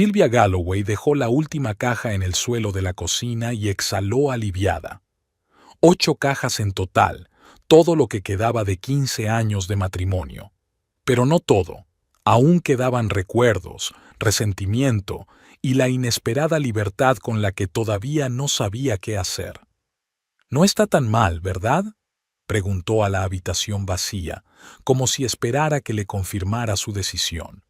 Sylvia Galloway dejó la última caja en el suelo de la cocina y exhaló aliviada. 8 cajas en total, todo lo que quedaba de 15 años de matrimonio. Pero no todo. Aún quedaban recuerdos, resentimiento y la inesperada libertad con la que todavía no sabía qué hacer. «No está tan mal, ¿verdad?», preguntó a la habitación vacía, como si esperara que le confirmara su decisión.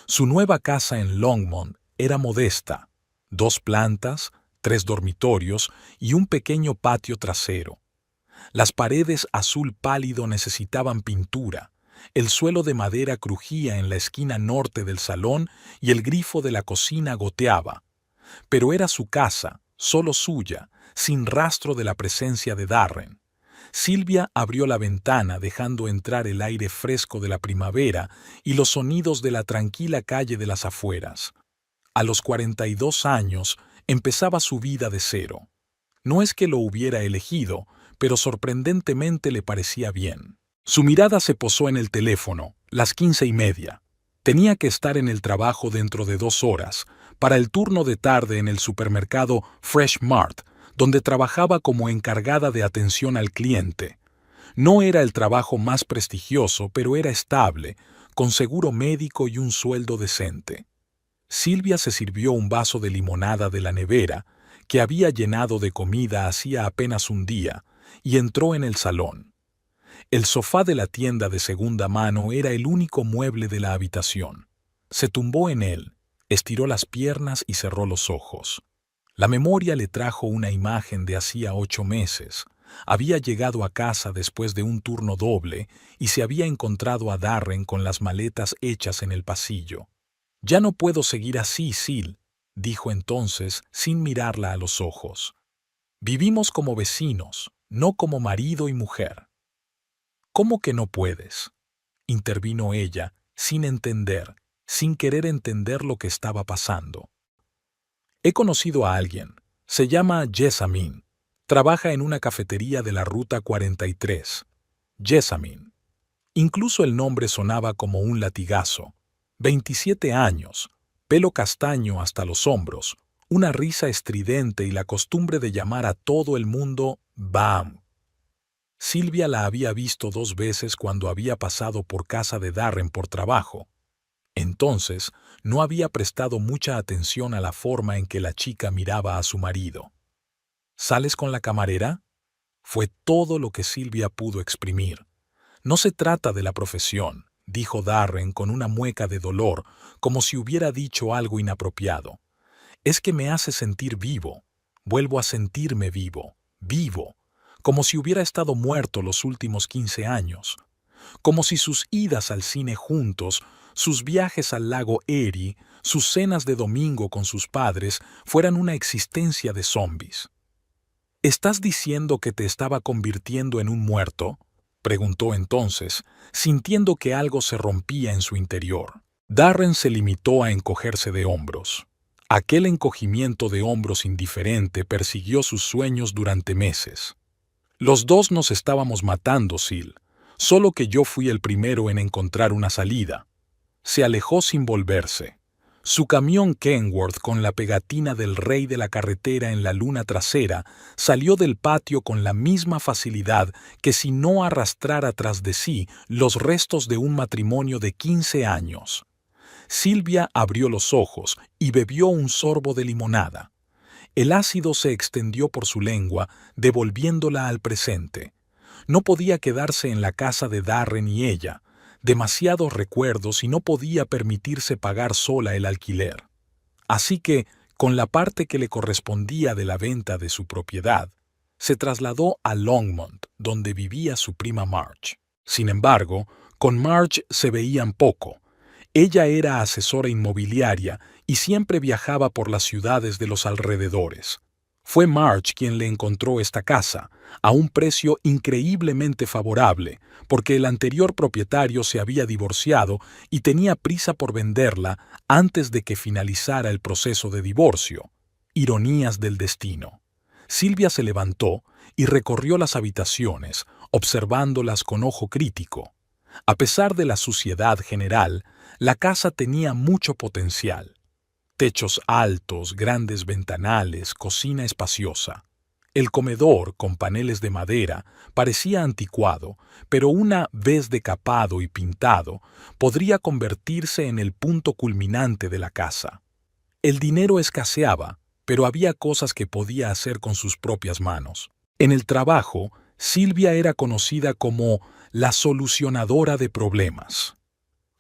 Su nueva casa en Longmont era modesta: 2 plantas, 3 dormitorios y un pequeño patio trasero. Las paredes azul pálido necesitaban pintura, el suelo de madera crujía en la esquina norte del salón y el grifo de la cocina goteaba. Pero era su casa, solo suya, sin rastro de la presencia de Darren. Sylvia abrió la ventana dejando entrar el aire fresco de la primavera y los sonidos de la tranquila calle de las afueras. A los 42 años empezaba su vida de cero. No es que lo hubiera elegido, pero sorprendentemente le parecía bien. Su mirada se posó en el teléfono, las 15:30. Tenía que estar en el trabajo dentro de 2 horas, para el turno de tarde en el supermercado Fresh Mart, donde trabajaba como encargada de atención al cliente. No era el trabajo más prestigioso, pero era estable, con seguro médico y un sueldo decente. Sylvia se sirvió un vaso de limonada de la nevera, que había llenado de comida hacía apenas un día, y entró en el salón. El sofá de la tienda de segunda mano era el único mueble de la habitación. Se tumbó en él, estiró las piernas y cerró los ojos. La memoria le trajo una imagen de hacía 8 meses. Había llegado a casa después de un turno doble y se había encontrado a Darren con las maletas hechas en el pasillo. «Ya no puedo seguir así, Sil», dijo entonces, sin mirarla a los ojos. «Vivimos como vecinos, no como marido y mujer». «¿Cómo que no puedes?», intervino ella, sin entender, sin querer entender lo que estaba pasando. «He conocido a alguien. Se llama Jessamine. Trabaja en una cafetería de la Ruta 43. Jessamine». Incluso el nombre sonaba como un latigazo. 27 años, pelo castaño hasta los hombros, una risa estridente y la costumbre de llamar a todo el mundo «Bam». Sylvia la había visto 2 veces cuando había pasado por casa de Darren por trabajo. Entonces, no había prestado mucha atención a la forma en que la chica miraba a su marido. «¿Sales con la camarera?», fue todo lo que Sylvia pudo exprimir. «No se trata de la profesión», dijo Darren con una mueca de dolor, como si hubiera dicho algo inapropiado. «Es que me hace sentir vivo. Vuelvo a sentirme vivo, vivo, como si hubiera estado muerto los últimos 15 años. Como si sus idas al cine juntos, sus viajes al lago Erie, sus cenas de domingo con sus padres fueran una existencia de zombies». «¿Estás diciendo que te estaba convirtiendo en un muerto?», preguntó entonces, sintiendo que algo se rompía en su interior. Darren se limitó a encogerse de hombros. Aquel encogimiento de hombros indiferente persiguió sus sueños durante meses. «Los dos nos estábamos matando, Sil, solo que yo fui el primero en encontrar una salida». Se alejó sin volverse. Su camión Kenworth con la pegatina del rey de la carretera en la luna trasera salió del patio con la misma facilidad que si no arrastrara tras de sí los restos de un matrimonio de 15 años. Sylvia abrió los ojos y bebió un sorbo de limonada. El ácido se extendió por su lengua, devolviéndola al presente. No podía quedarse en la casa de Darren y ella. Demasiados recuerdos y no podía permitirse pagar sola el alquiler. Así que, con la parte que le correspondía de la venta de su propiedad, se trasladó a Longmont, donde vivía su prima Marge. Sin embargo, con Marge se veían poco. Ella era asesora inmobiliaria y siempre viajaba por las ciudades de los alrededores. Fue Marge quien le encontró esta casa, a un precio increíblemente favorable, porque el anterior propietario se había divorciado y tenía prisa por venderla antes de que finalizara el proceso de divorcio. Ironías del destino. Sylvia se levantó y recorrió las habitaciones, observándolas con ojo crítico. A pesar de la suciedad general, la casa tenía mucho potencial. Techos altos, grandes ventanales, cocina espaciosa. El comedor, con paneles de madera, parecía anticuado, pero una vez decapado y pintado, podría convertirse en el punto culminante de la casa. El dinero escaseaba, pero había cosas que podía hacer con sus propias manos. En el trabajo, Silvia era conocida como la solucionadora de problemas.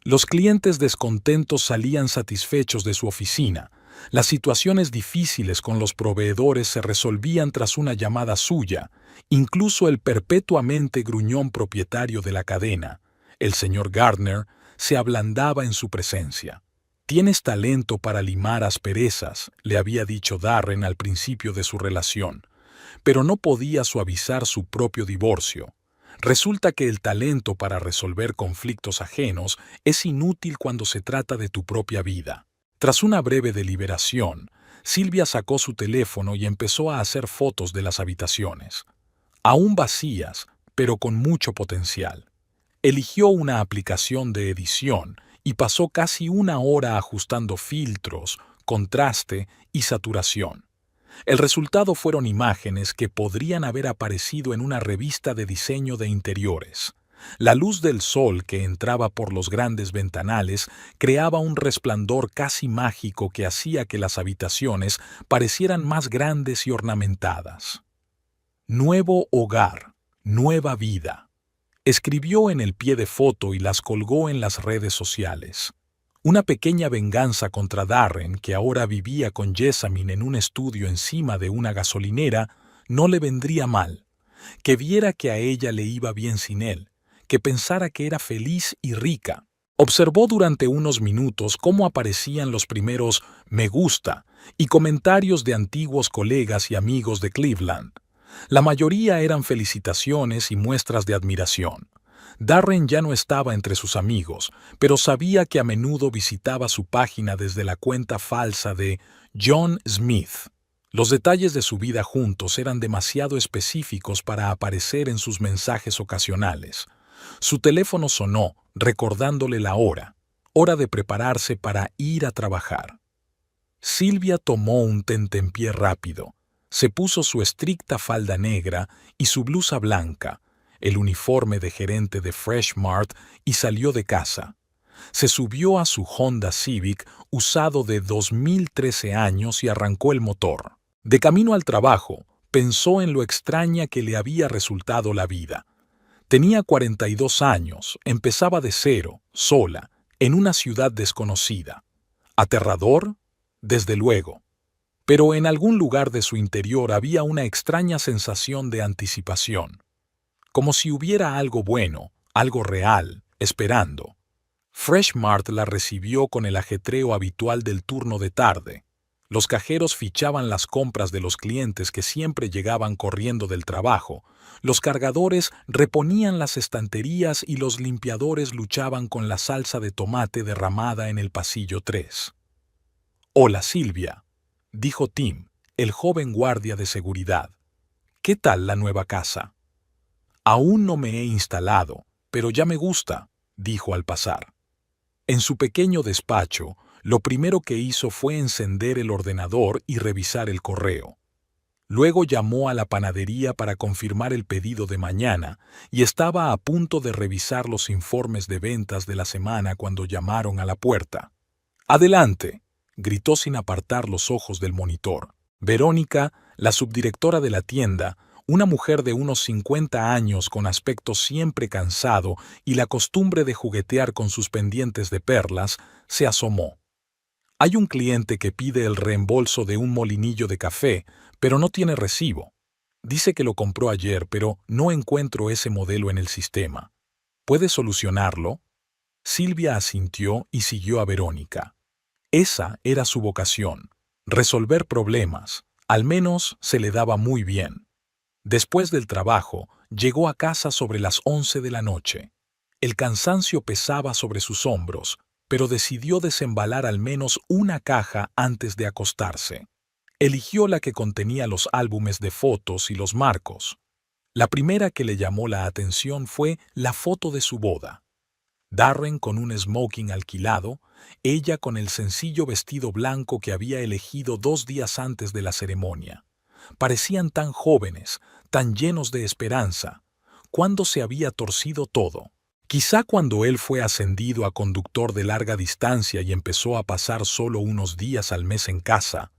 Los clientes descontentos salían satisfechos de su oficina. Las situaciones difíciles con los proveedores se resolvían tras una llamada suya. Incluso el perpetuamente gruñón propietario de la cadena, el señor Gardner, se ablandaba en su presencia. «Tienes talento para limar asperezas», le había dicho Darren al principio de su relación, pero no podía suavizar su propio divorcio. Resulta que el talento para resolver conflictos ajenos es inútil cuando se trata de tu propia vida. Tras una breve deliberación, Silvia sacó su teléfono y empezó a hacer fotos de las habitaciones. Aún vacías, pero con mucho potencial. Eligió una aplicación de edición y pasó casi una hora ajustando filtros, contraste y saturación. El resultado fueron imágenes que podrían haber aparecido en una revista de diseño de interiores. La luz del sol que entraba por los grandes ventanales creaba un resplandor casi mágico que hacía que las habitaciones parecieran más grandes y ornamentadas. «Nuevo hogar, nueva vida», escribió en el pie de foto y las colgó en las redes sociales. Una pequeña venganza contra Darren, que ahora vivía con Jessamine en un estudio encima de una gasolinera, no le vendría mal. Que viera que a ella le iba bien sin él, que pensara que era feliz y rica. Observó durante unos minutos cómo aparecían los primeros «me gusta» y comentarios de antiguos colegas y amigos de Cleveland. La mayoría eran felicitaciones y muestras de admiración. Darren ya no estaba entre sus amigos, pero sabía que a menudo visitaba su página desde la cuenta falsa de John Smith. Los detalles de su vida juntos eran demasiado específicos para aparecer en sus mensajes ocasionales. Su teléfono sonó, recordándole la hora de prepararse para ir a trabajar. Silvia tomó un tentempié rápido, se puso su estricta falda negra y su blusa blanca, el uniforme de gerente de Fresh Mart, y salió de casa. Se subió a su Honda Civic usado de 2013 años y arrancó el motor. De camino al trabajo, pensó en lo extraña que le había resultado la vida. Tenía 42 años, empezaba de cero, sola, en una ciudad desconocida. ¿Aterrador? Desde luego. Pero en algún lugar de su interior había una extraña sensación de anticipación. Como si hubiera algo bueno, algo real, esperando. Fresh Mart la recibió con el ajetreo habitual del turno de tarde. Los cajeros fichaban las compras de los clientes que siempre llegaban corriendo del trabajo. Los cargadores reponían las estanterías y los limpiadores luchaban con la salsa de tomate derramada en el pasillo 3. «Hola, Silvia», dijo Tim, el joven guardia de seguridad. «¿Qué tal la nueva casa?» «Aún no me he instalado, pero ya me gusta», dijo al pasar. En su pequeño despacho, lo primero que hizo fue encender el ordenador y revisar el correo. Luego llamó a la panadería para confirmar el pedido de mañana y estaba a punto de revisar los informes de ventas de la semana cuando llamaron a la puerta. «Adelante», gritó sin apartar los ojos del monitor. Verónica, la subdirectora de la tienda, una mujer de unos 50 años con aspecto siempre cansado y la costumbre de juguetear con sus pendientes de perlas, se asomó. «Hay un cliente que pide el reembolso de un molinillo de café, pero no tiene recibo. Dice que lo compró ayer, pero no encuentro ese modelo en el sistema. ¿Puede solucionarlo?» Silvia asintió y siguió a Verónica. Esa era su vocación, resolver problemas, al menos se le daba muy bien. Después del trabajo, llegó a casa sobre las 11 de la noche. El cansancio pesaba sobre sus hombros, pero decidió desembalar al menos una caja antes de acostarse. Eligió la que contenía los álbumes de fotos y los marcos. La primera que le llamó la atención fue la foto de su boda. Darren con un smoking alquilado, ella con el sencillo vestido blanco que había elegido 2 días antes de la ceremonia. Parecían tan jóvenes, tan llenos de esperanza. ¿Cuándo se había torcido todo? Quizá cuando él fue ascendido a conductor de larga distancia y empezó a pasar solo unos días al mes en casa,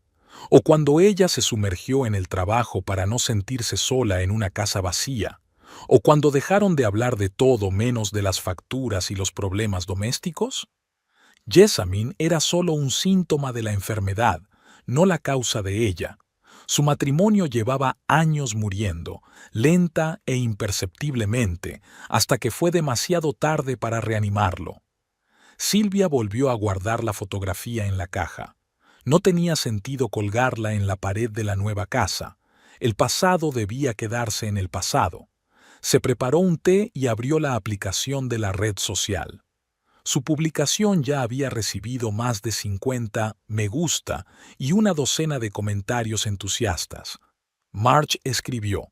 o cuando ella se sumergió en el trabajo para no sentirse sola en una casa vacía, o cuando dejaron de hablar de todo menos de las facturas y los problemas domésticos. Jessamine era solo un síntoma de la enfermedad, no la causa de ella. Su matrimonio llevaba años muriendo, lenta e imperceptiblemente, hasta que fue demasiado tarde para reanimarlo. Silvia volvió a guardar la fotografía en la caja. No tenía sentido colgarla en la pared de la nueva casa. El pasado debía quedarse en el pasado. Se preparó un té y abrió la aplicación de la red social. Su publicación ya había recibido más de 50 me gusta y una docena de comentarios entusiastas. Marge escribió: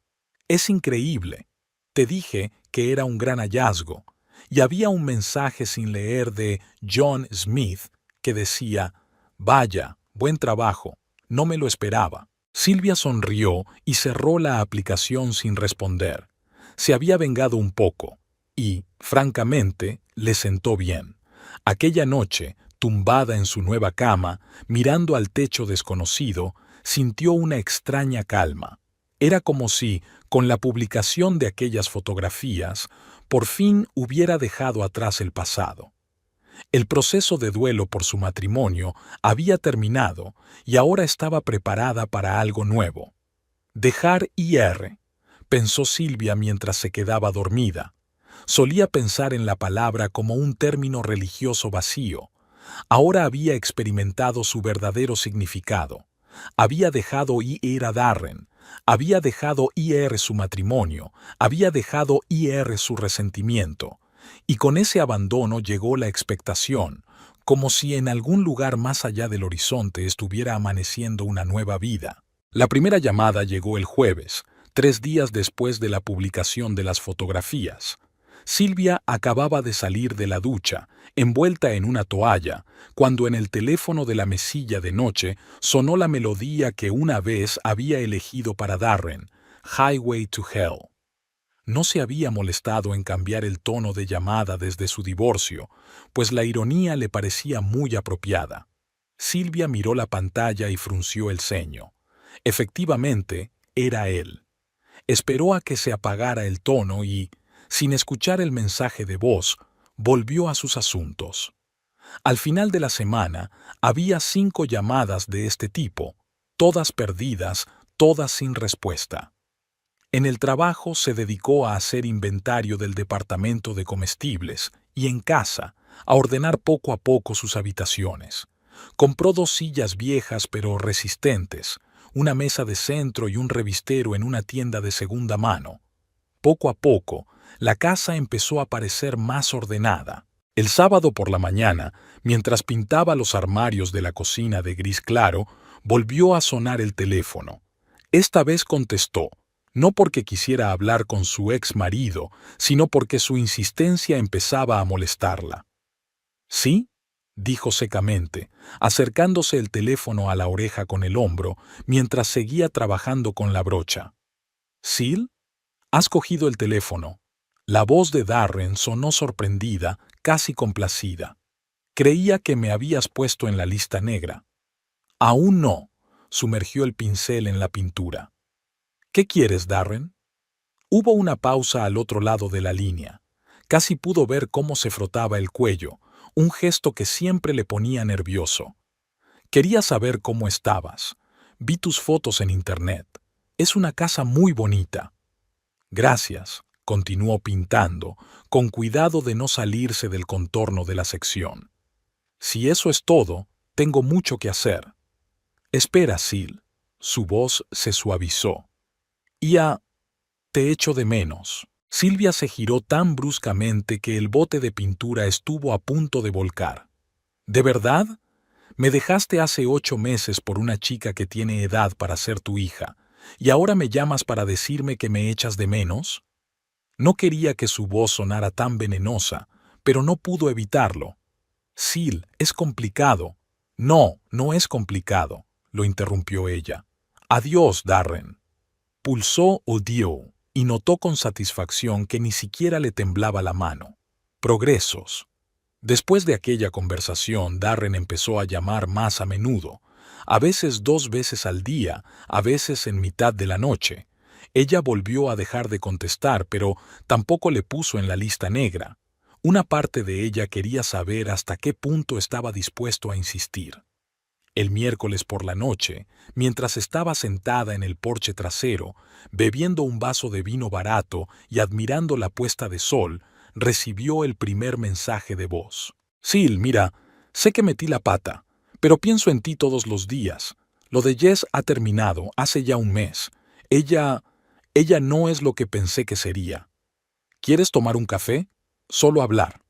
«Es increíble. Te dije que era un gran hallazgo». Y había un mensaje sin leer de John Smith que decía: «Vaya, buen trabajo. No me lo esperaba». Silvia sonrió y cerró la aplicación sin responder. Se había vengado un poco y, francamente, le sentó bien. Aquella noche, tumbada en su nueva cama, mirando al techo desconocido, sintió una extraña calma. Era como si, con la publicación de aquellas fotografías, por fin hubiera dejado atrás el pasado. El proceso de duelo por su matrimonio había terminado y ahora estaba preparada para algo nuevo. Dejar IR, pensó Silvia mientras se quedaba dormida. Solía pensar en la palabra como un término religioso vacío. Ahora había experimentado su verdadero significado. Había dejado ir a Darren, había dejado ir su matrimonio, había dejado ir su resentimiento. Y con ese abandono llegó la expectación, como si en algún lugar más allá del horizonte estuviera amaneciendo una nueva vida. La primera llamada llegó el jueves, 3 días después de la publicación de las fotografías. Silvia acababa de salir de la ducha, envuelta en una toalla, cuando en el teléfono de la mesilla de noche sonó la melodía que una vez había elegido para Darren, Highway to Hell. No se había molestado en cambiar el tono de llamada desde su divorcio, pues la ironía le parecía muy apropiada. Silvia miró la pantalla y frunció el ceño. Efectivamente, era él. Esperó a que se apagara el tono y, sin escuchar el mensaje de voz, volvió a sus asuntos. Al final de la semana, había 5 llamadas de este tipo, todas perdidas, todas sin respuesta. En el trabajo se dedicó a hacer inventario del departamento de comestibles y en casa, a ordenar poco a poco sus habitaciones. Compró 2 sillas viejas pero resistentes, una mesa de centro y un revistero en una tienda de segunda mano. Poco a poco, la casa empezó a parecer más ordenada. El sábado por la mañana, mientras pintaba los armarios de la cocina de gris claro, volvió a sonar el teléfono. Esta vez contestó, no porque quisiera hablar con su ex marido, sino porque su insistencia empezaba a molestarla. «¿Sí?», dijo secamente, acercándose el teléfono a la oreja con el hombro, mientras seguía trabajando con la brocha. «¿Sil? ¿Has cogido el teléfono?». La voz de Darren sonó sorprendida, casi complacida. «Creía que me habías puesto en la lista negra». «Aún no», sumergió el pincel en la pintura. «¿Qué quieres, Darren?». Hubo una pausa al otro lado de la línea. Casi pudo ver cómo se frotaba el cuello, un gesto que siempre le ponía nervioso. «Quería saber cómo estabas. Vi tus fotos en internet. Es una casa muy bonita». «Gracias», continuó pintando, con cuidado de no salirse del contorno de la sección. «Si eso es todo, tengo mucho que hacer». «Espera, Sil». Su voz se suavizó. «Te echo de menos». Silvia se giró tan bruscamente que el bote de pintura estuvo a punto de volcar. «¿De verdad? Me dejaste hace 8 meses por una chica que tiene edad para ser tu hija, y ahora me llamas para decirme que me echas de menos». No quería que su voz sonara tan venenosa, pero no pudo evitarlo. Sil, es complicado. No, no es complicado, lo interrumpió ella. Adiós, Darren. Pulsó Odio y notó con satisfacción que ni siquiera le temblaba la mano. Progresos. Después de aquella conversación, Darren empezó a llamar más a menudo, a veces 2 veces al día, a veces en mitad de la noche. Ella volvió a dejar de contestar, pero tampoco le puso en la lista negra. Una parte de ella quería saber hasta qué punto estaba dispuesto a insistir. El miércoles por la noche, mientras estaba sentada en el porche trasero, bebiendo un vaso de vino barato y admirando la puesta de sol, recibió el primer mensaje de voz. Sil, mira, sé que metí la pata, pero pienso en ti todos los días. Lo de Jess ha terminado hace ya un mes. Ella no es lo que pensé que sería. ¿Quieres tomar un café? Solo hablar.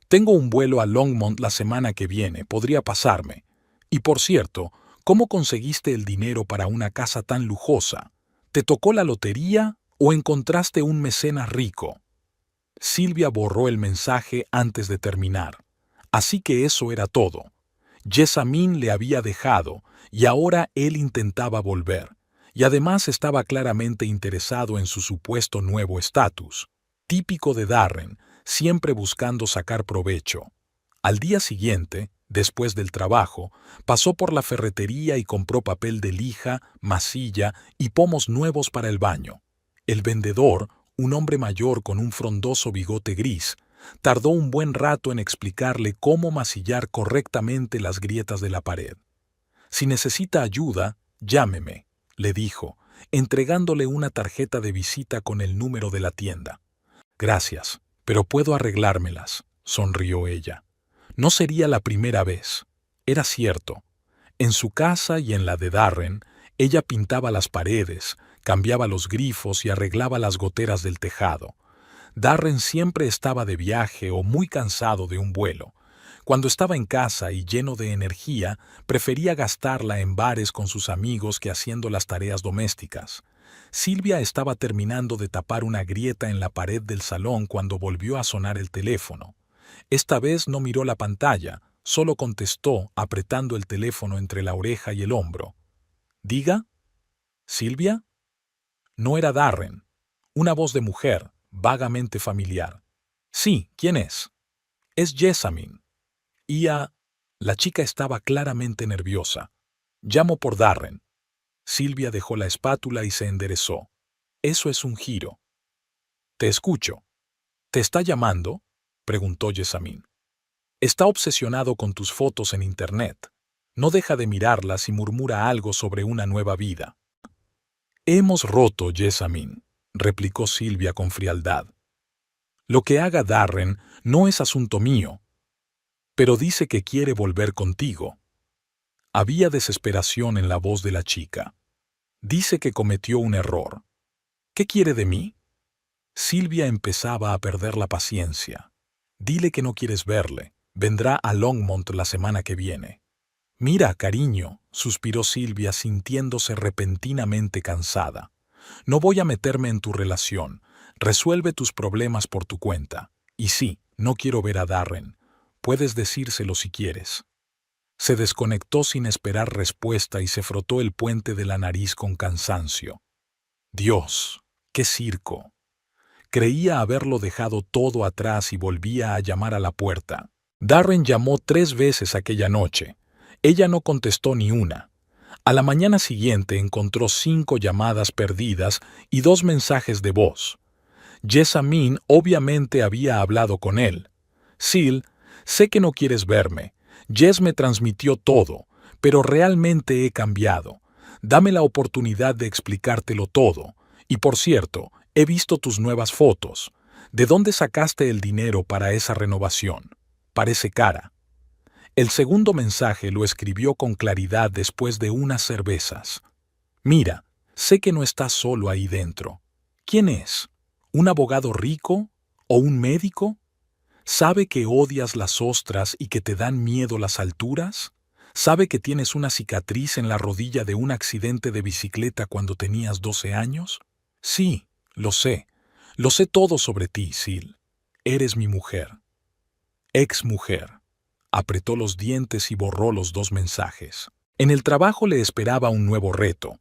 Tengo un vuelo a Longmont la semana que viene, podría pasarme. Y por cierto, ¿cómo conseguiste el dinero para una casa tan lujosa? ¿Te tocó la lotería o encontraste un mecenas rico? Silvia borró el mensaje antes de terminar. Así que eso era todo. Jessamine le había dejado y ahora él intentaba volver. Y además estaba claramente interesado en su supuesto nuevo estatus. Típico de Darren, siempre buscando sacar provecho. Al día siguiente, después del trabajo, pasó por la ferretería y compró papel de lija, masilla y pomos nuevos para el baño. El vendedor, un hombre mayor con un frondoso bigote gris, tardó un buen rato en explicarle cómo masillar correctamente las grietas de la pared. Si necesita ayuda, llámeme, le dijo, entregándole una tarjeta de visita con el número de la tienda. Gracias, pero puedo arreglármelas, sonrió ella. No sería la primera vez. Era cierto. En su casa y en la de Darren, ella pintaba las paredes, cambiaba los grifos y arreglaba las goteras del tejado. Darren siempre estaba de viaje o muy cansado de un vuelo. Cuando estaba en casa y lleno de energía, prefería gastarla en bares con sus amigos que haciendo las tareas domésticas. Silvia estaba terminando de tapar una grieta en la pared del salón cuando volvió a sonar el teléfono. Esta vez no miró la pantalla, solo contestó apretando el teléfono entre la oreja y el hombro. ¿Diga? ¿Silvia? No era Darren. Una voz de mujer, vagamente familiar. Sí, ¿quién es? Es Jessamine. La chica estaba claramente nerviosa. Llamo por Darren. Silvia dejó la espátula y se enderezó. Eso es un giro. Te escucho. ¿Te está llamando? Preguntó Jessamine. Está obsesionado con tus fotos en Internet. No deja de mirarlas y murmura algo sobre una nueva vida. Hemos roto, Jessamine, replicó Silvia con frialdad. Lo que haga Darren no es asunto mío, pero dice que quiere volver contigo. Había desesperación en la voz de la chica. Dice que cometió un error. ¿Qué quiere de mí? Silvia empezaba a perder la paciencia. Dile que no quieres verle. Vendrá a Longmont la semana que viene. Mira, cariño, suspiró Silvia sintiéndose repentinamente cansada. No voy a meterme en tu relación. Resuelve tus problemas por tu cuenta. Y sí, no quiero ver a Darren. Puedes decírselo si quieres. Se desconectó sin esperar respuesta y se frotó el puente de la nariz con cansancio. Dios, qué circo. Creía haberlo dejado todo atrás y volvía a llamar a la puerta. Darren llamó 3 veces aquella noche. Ella no contestó ni una. A la mañana siguiente encontró 5 llamadas perdidas y 2 mensajes de voz. Jessamine obviamente había hablado con él. Sil, sé que no quieres verme. Jess me transmitió todo, pero realmente he cambiado. Dame la oportunidad de explicártelo todo. Y por cierto, he visto tus nuevas fotos. ¿De dónde sacaste el dinero para esa renovación? Parece cara. El segundo mensaje lo escribió con claridad después de unas cervezas. Mira, sé que no estás solo ahí dentro. ¿Quién es? ¿Un abogado rico? ¿O un médico? ¿Sabe que odias las ostras y que te dan miedo las alturas? ¿Sabe que tienes una cicatriz en la rodilla de un accidente de bicicleta cuando tenías 12 años? Sí, lo sé. Lo sé todo sobre ti, Sil. Eres mi mujer. Ex mujer. Apretó los dientes y borró los 2 mensajes. En el trabajo le esperaba un nuevo reto.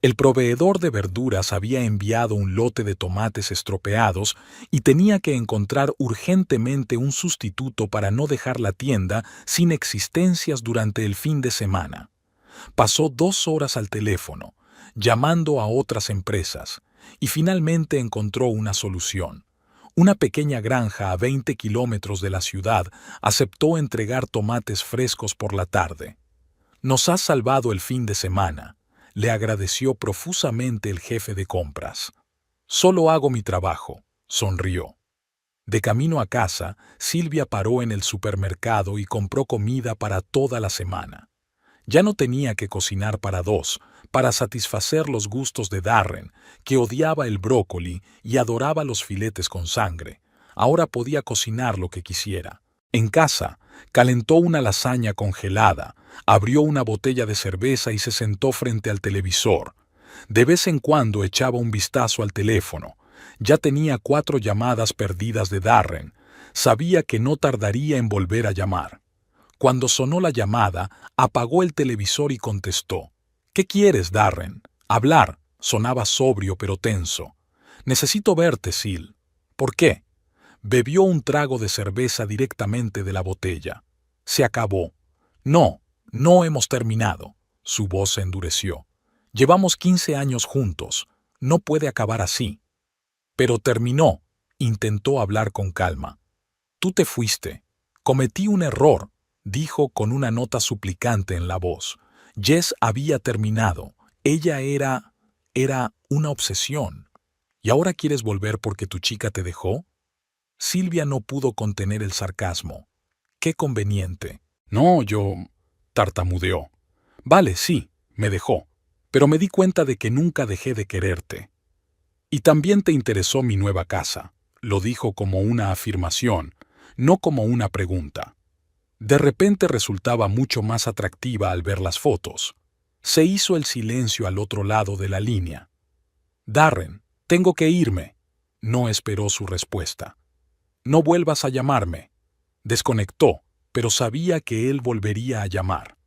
El proveedor de verduras había enviado un lote de tomates estropeados y tenía que encontrar urgentemente un sustituto para no dejar la tienda sin existencias durante el fin de semana. Pasó 2 horas al teléfono, llamando a otras empresas, y finalmente encontró una solución. Una pequeña granja a 20 kilómetros de la ciudad aceptó entregar tomates frescos por la tarde. «Nos has salvado el fin de semana», le agradeció profusamente el jefe de compras. «Solo hago mi trabajo», sonrió. De camino a casa, Silvia paró en el supermercado y compró comida para toda la semana. Ya no tenía que cocinar para 2, para satisfacer los gustos de Darren, que odiaba el brócoli y adoraba los filetes con sangre. Ahora podía cocinar lo que quisiera. En casa, calentó una lasaña congelada, abrió una botella de cerveza y se sentó frente al televisor. De vez en cuando echaba un vistazo al teléfono. Ya tenía 4 llamadas perdidas de Darren. Sabía que no tardaría en volver a llamar. Cuando sonó la llamada, apagó el televisor y contestó. «¿Qué quieres, Darren?» «Hablar», sonaba sobrio pero tenso. «Necesito verte, Sil». «¿Por qué?» Bebió un trago de cerveza directamente de la botella. «Se acabó». «No, no hemos terminado». Su voz se endureció. «Llevamos 15 años juntos. No puede acabar así». «Pero terminó», intentó hablar con calma. «Tú te fuiste. Cometí un error», dijo con una nota suplicante en la voz. Jess había terminado. Ella era una obsesión. ¿Y ahora quieres volver porque tu chica te dejó? Silvia no pudo contener el sarcasmo. Qué conveniente. No, yo... tartamudeó. Vale, sí, me dejó. Pero me di cuenta de que nunca dejé de quererte. Y también te interesó mi nueva casa. Lo dijo como una afirmación, no como una pregunta. De repente resultaba mucho más atractiva al ver las fotos. Se hizo el silencio al otro lado de la línea. Darren, tengo que irme. No esperó su respuesta. No vuelvas a llamarme. Desconectó, pero sabía que él volvería a llamar.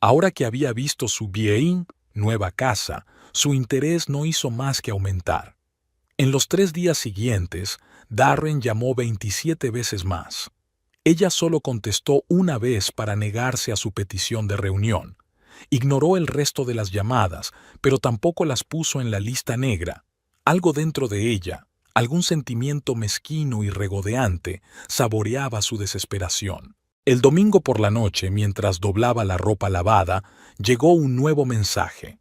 Ahora que había visto su bien, nueva casa, su interés no hizo más que aumentar. En los 3 días siguientes, Darren llamó 27 veces más. Ella solo contestó una vez para negarse a su petición de reunión. Ignoró el resto de las llamadas, pero tampoco las puso en la lista negra. Algo dentro de ella, algún sentimiento mezquino y regodeante, saboreaba su desesperación. El domingo por la noche, mientras doblaba la ropa lavada, llegó un nuevo mensaje.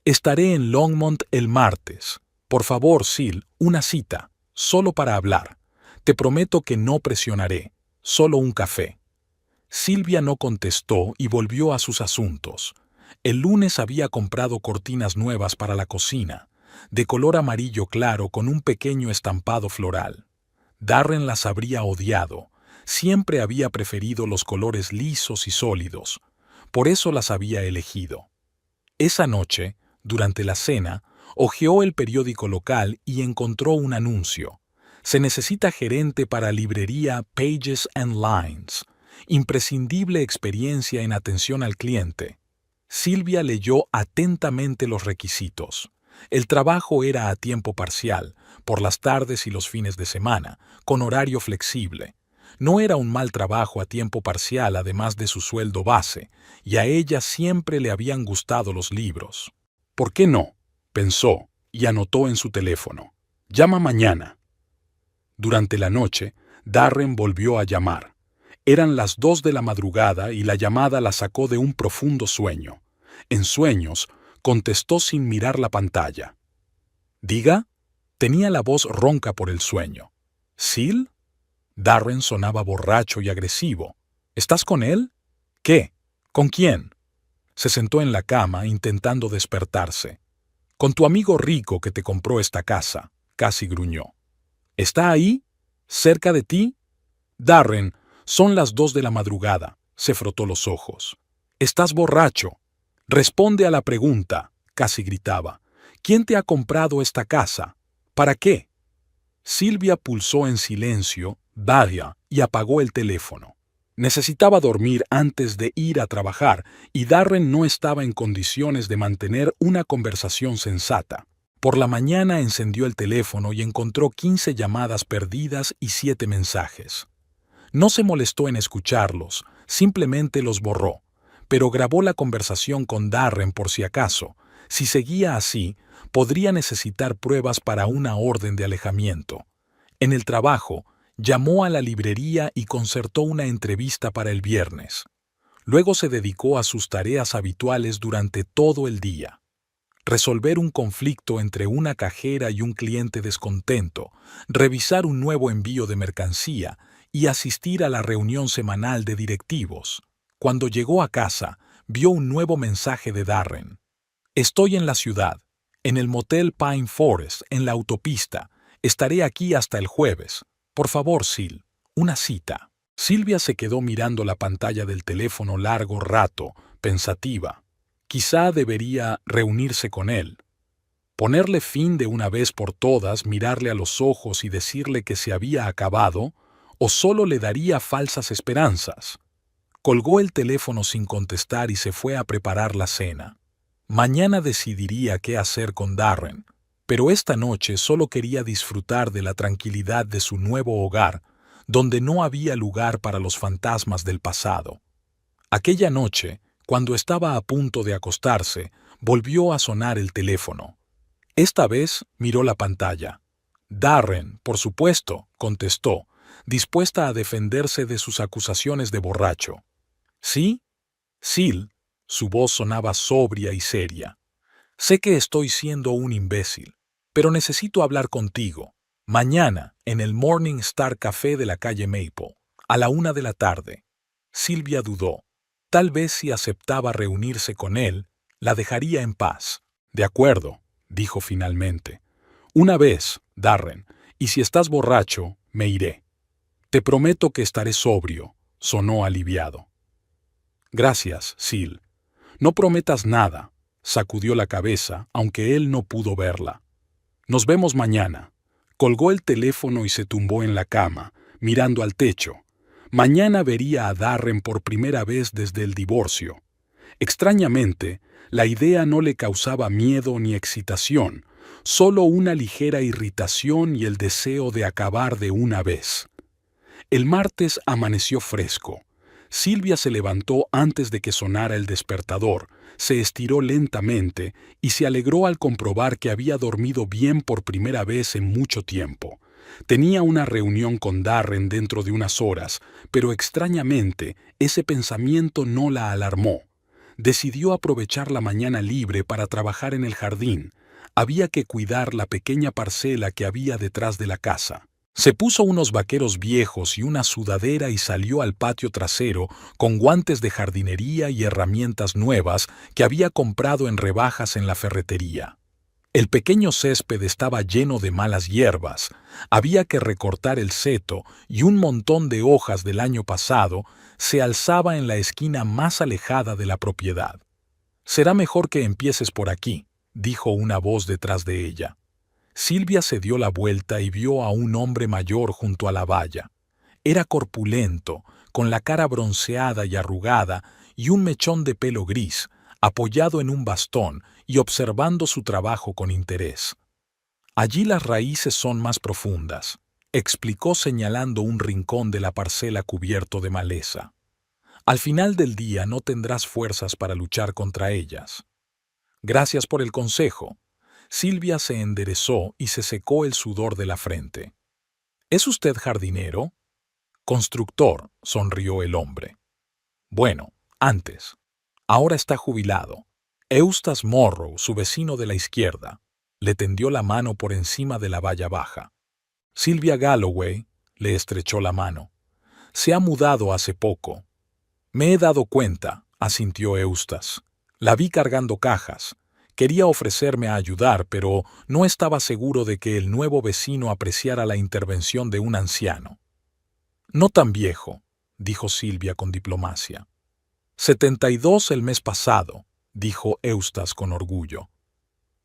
«Estaré en Longmont el martes. Por favor, Sil, una cita, solo para hablar. Te prometo que no presionaré. Solo un café». Silvia no contestó y volvió a sus asuntos. El lunes había comprado cortinas nuevas para la cocina, de color amarillo claro con un pequeño estampado floral. Darren las habría odiado. Siempre había preferido los colores lisos y sólidos. Por eso las había elegido. Esa noche, durante la cena, hojeó el periódico local y encontró un anuncio. Se necesita gerente para librería Pages and Lines. Imprescindible experiencia en atención al cliente. Silvia leyó atentamente los requisitos. El trabajo era a tiempo parcial, por las tardes y los fines de semana, con horario flexible. No era un mal trabajo a tiempo parcial además de su sueldo base, y a ella siempre le habían gustado los libros. «¿Por qué no?», pensó, y anotó en su teléfono. «Llama mañana». Durante la noche, Darren volvió a llamar. Eran las 2 de la madrugada y la llamada la sacó de un profundo sueño. En sueños, contestó sin mirar la pantalla. «¿Diga?» Tenía la voz ronca por el sueño. «¿Sil?» Darren sonaba borracho y agresivo. «¿Estás con él?» «¿Qué? ¿Con quién?» Se sentó en la cama intentando despertarse. «Con tu amigo rico que te compró esta casa», casi gruñó. «¿Está ahí? ¿Cerca de ti?» «Darren, son las 2 de la madrugada», se frotó los ojos. «Estás borracho. Responde a la pregunta», casi gritaba. «¿Quién te ha comprado esta casa? ¿Para qué?» Silvia pulsó en silencio, vaya, y apagó el teléfono. Necesitaba dormir antes de ir a trabajar y Darren no estaba en condiciones de mantener una conversación sensata. Por la mañana encendió el teléfono y encontró 15 llamadas perdidas y 7 mensajes. No se molestó en escucharlos, simplemente los borró, pero grabó la conversación con Darren por si acaso. Si seguía así, podría necesitar pruebas para una orden de alejamiento. En el trabajo, llamó a la librería y concertó una entrevista para el viernes. Luego se dedicó a sus tareas habituales durante todo el día. Resolver un conflicto entre una cajera y un cliente descontento, revisar un nuevo envío de mercancía y asistir a la reunión semanal de directivos. Cuando llegó a casa, vio un nuevo mensaje de Darren. Estoy en la ciudad, en el motel Pine Forest, en la autopista. Estaré aquí hasta el jueves. Por favor, Sil, una cita. Silvia se quedó mirando la pantalla del teléfono largo rato, pensativa. Quizá debería reunirse con él. Ponerle fin de una vez por todas, mirarle a los ojos y decirle que se había acabado, o solo le daría falsas esperanzas. Colgó el teléfono sin contestar y se fue a preparar la cena. Mañana decidiría qué hacer con Darren, pero esta noche solo quería disfrutar de la tranquilidad de su nuevo hogar, donde no había lugar para los fantasmas del pasado. Aquella noche, cuando estaba a punto de acostarse, volvió a sonar el teléfono. Esta vez miró la pantalla. Darren, por supuesto, contestó, dispuesta a defenderse de sus acusaciones de borracho. ¿Sí? Sil, su voz sonaba sobria y seria. Sé que estoy siendo un imbécil, pero necesito hablar contigo. Mañana, en el Morning Star Café de la calle Maple, a la 1 de la tarde. Silvia dudó. Tal vez si aceptaba reunirse con él, la dejaría en paz. De acuerdo, dijo finalmente. Una vez, Darren, y si estás borracho, me iré. Te prometo que estaré sobrio, sonó aliviado. Gracias, Sil. No prometas nada, sacudió la cabeza, aunque él no pudo verla. Nos vemos mañana. Colgó el teléfono y se tumbó en la cama, mirando al techo. Mañana vería a Darren por primera vez desde el divorcio. Extrañamente, la idea no le causaba miedo ni excitación, solo una ligera irritación y el deseo de acabar de una vez. El martes amaneció fresco. Silvia se levantó antes de que sonara el despertador, se estiró lentamente y se alegró al comprobar que había dormido bien por primera vez en mucho tiempo. Tenía una reunión con Darren dentro de unas horas, pero extrañamente ese pensamiento no la alarmó. Decidió aprovechar la mañana libre para trabajar en el jardín. Había que cuidar la pequeña parcela que había detrás de la casa. Se puso unos vaqueros viejos y una sudadera y salió al patio trasero con guantes de jardinería y herramientas nuevas que había comprado en rebajas en la ferretería. El pequeño césped estaba lleno de malas hierbas, había que recortar el seto y un montón de hojas del año pasado se alzaba en la esquina más alejada de la propiedad. «Será mejor que empieces por aquí», dijo una voz detrás de ella. Silvia se dio la vuelta y vio a un hombre mayor junto a la valla. Era corpulento, con la cara bronceada y arrugada y un mechón de pelo gris, apoyado en un bastón y observando su trabajo con interés. «Allí las raíces son más profundas», explicó señalando un rincón de la parcela cubierto de maleza. «Al final del día no tendrás fuerzas para luchar contra ellas». «Gracias por el consejo». Silvia se enderezó y se secó el sudor de la frente. «¿Es usted jardinero?» «Constructor», sonrió el hombre. «Bueno, antes. Ahora está jubilado». Eustace Morrow, su vecino de la izquierda, le tendió la mano por encima de la valla baja. «Silvia Galloway», le estrechó la mano. «Se ha mudado hace poco». «Me he dado cuenta», asintió Eustace. «La vi cargando cajas. Quería ofrecerme a ayudar, pero no estaba seguro de que el nuevo vecino apreciara la intervención de un anciano». «No tan viejo», dijo Silvia con diplomacia. 72 el mes pasado», dijo Eustace con orgullo.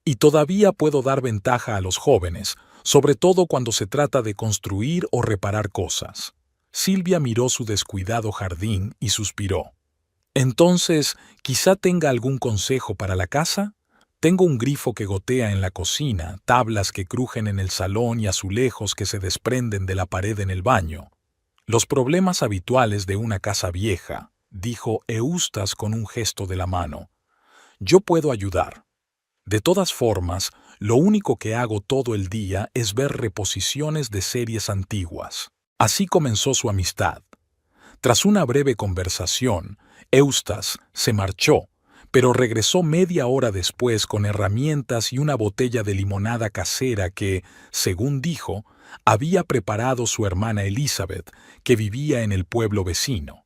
«Y todavía puedo dar ventaja a los jóvenes, sobre todo cuando se trata de construir o reparar cosas. Silvia miró su descuidado jardín y suspiró. Entonces, ¿quizá tenga algún consejo para la casa? Tengo un grifo que gotea en la cocina, tablas que crujen en el salón y azulejos que se desprenden de la pared en el baño. Los problemas habituales de una casa vieja, dijo Eustas con un gesto de la mano. Yo puedo ayudar. De todas formas, lo único que hago todo el día es ver reposiciones de series antiguas. Así comenzó su amistad. Tras una breve conversación, Eustas se marchó, pero regresó media hora después con herramientas y una botella de limonada casera que, según dijo, había preparado su hermana Elizabeth, que vivía en el pueblo vecino.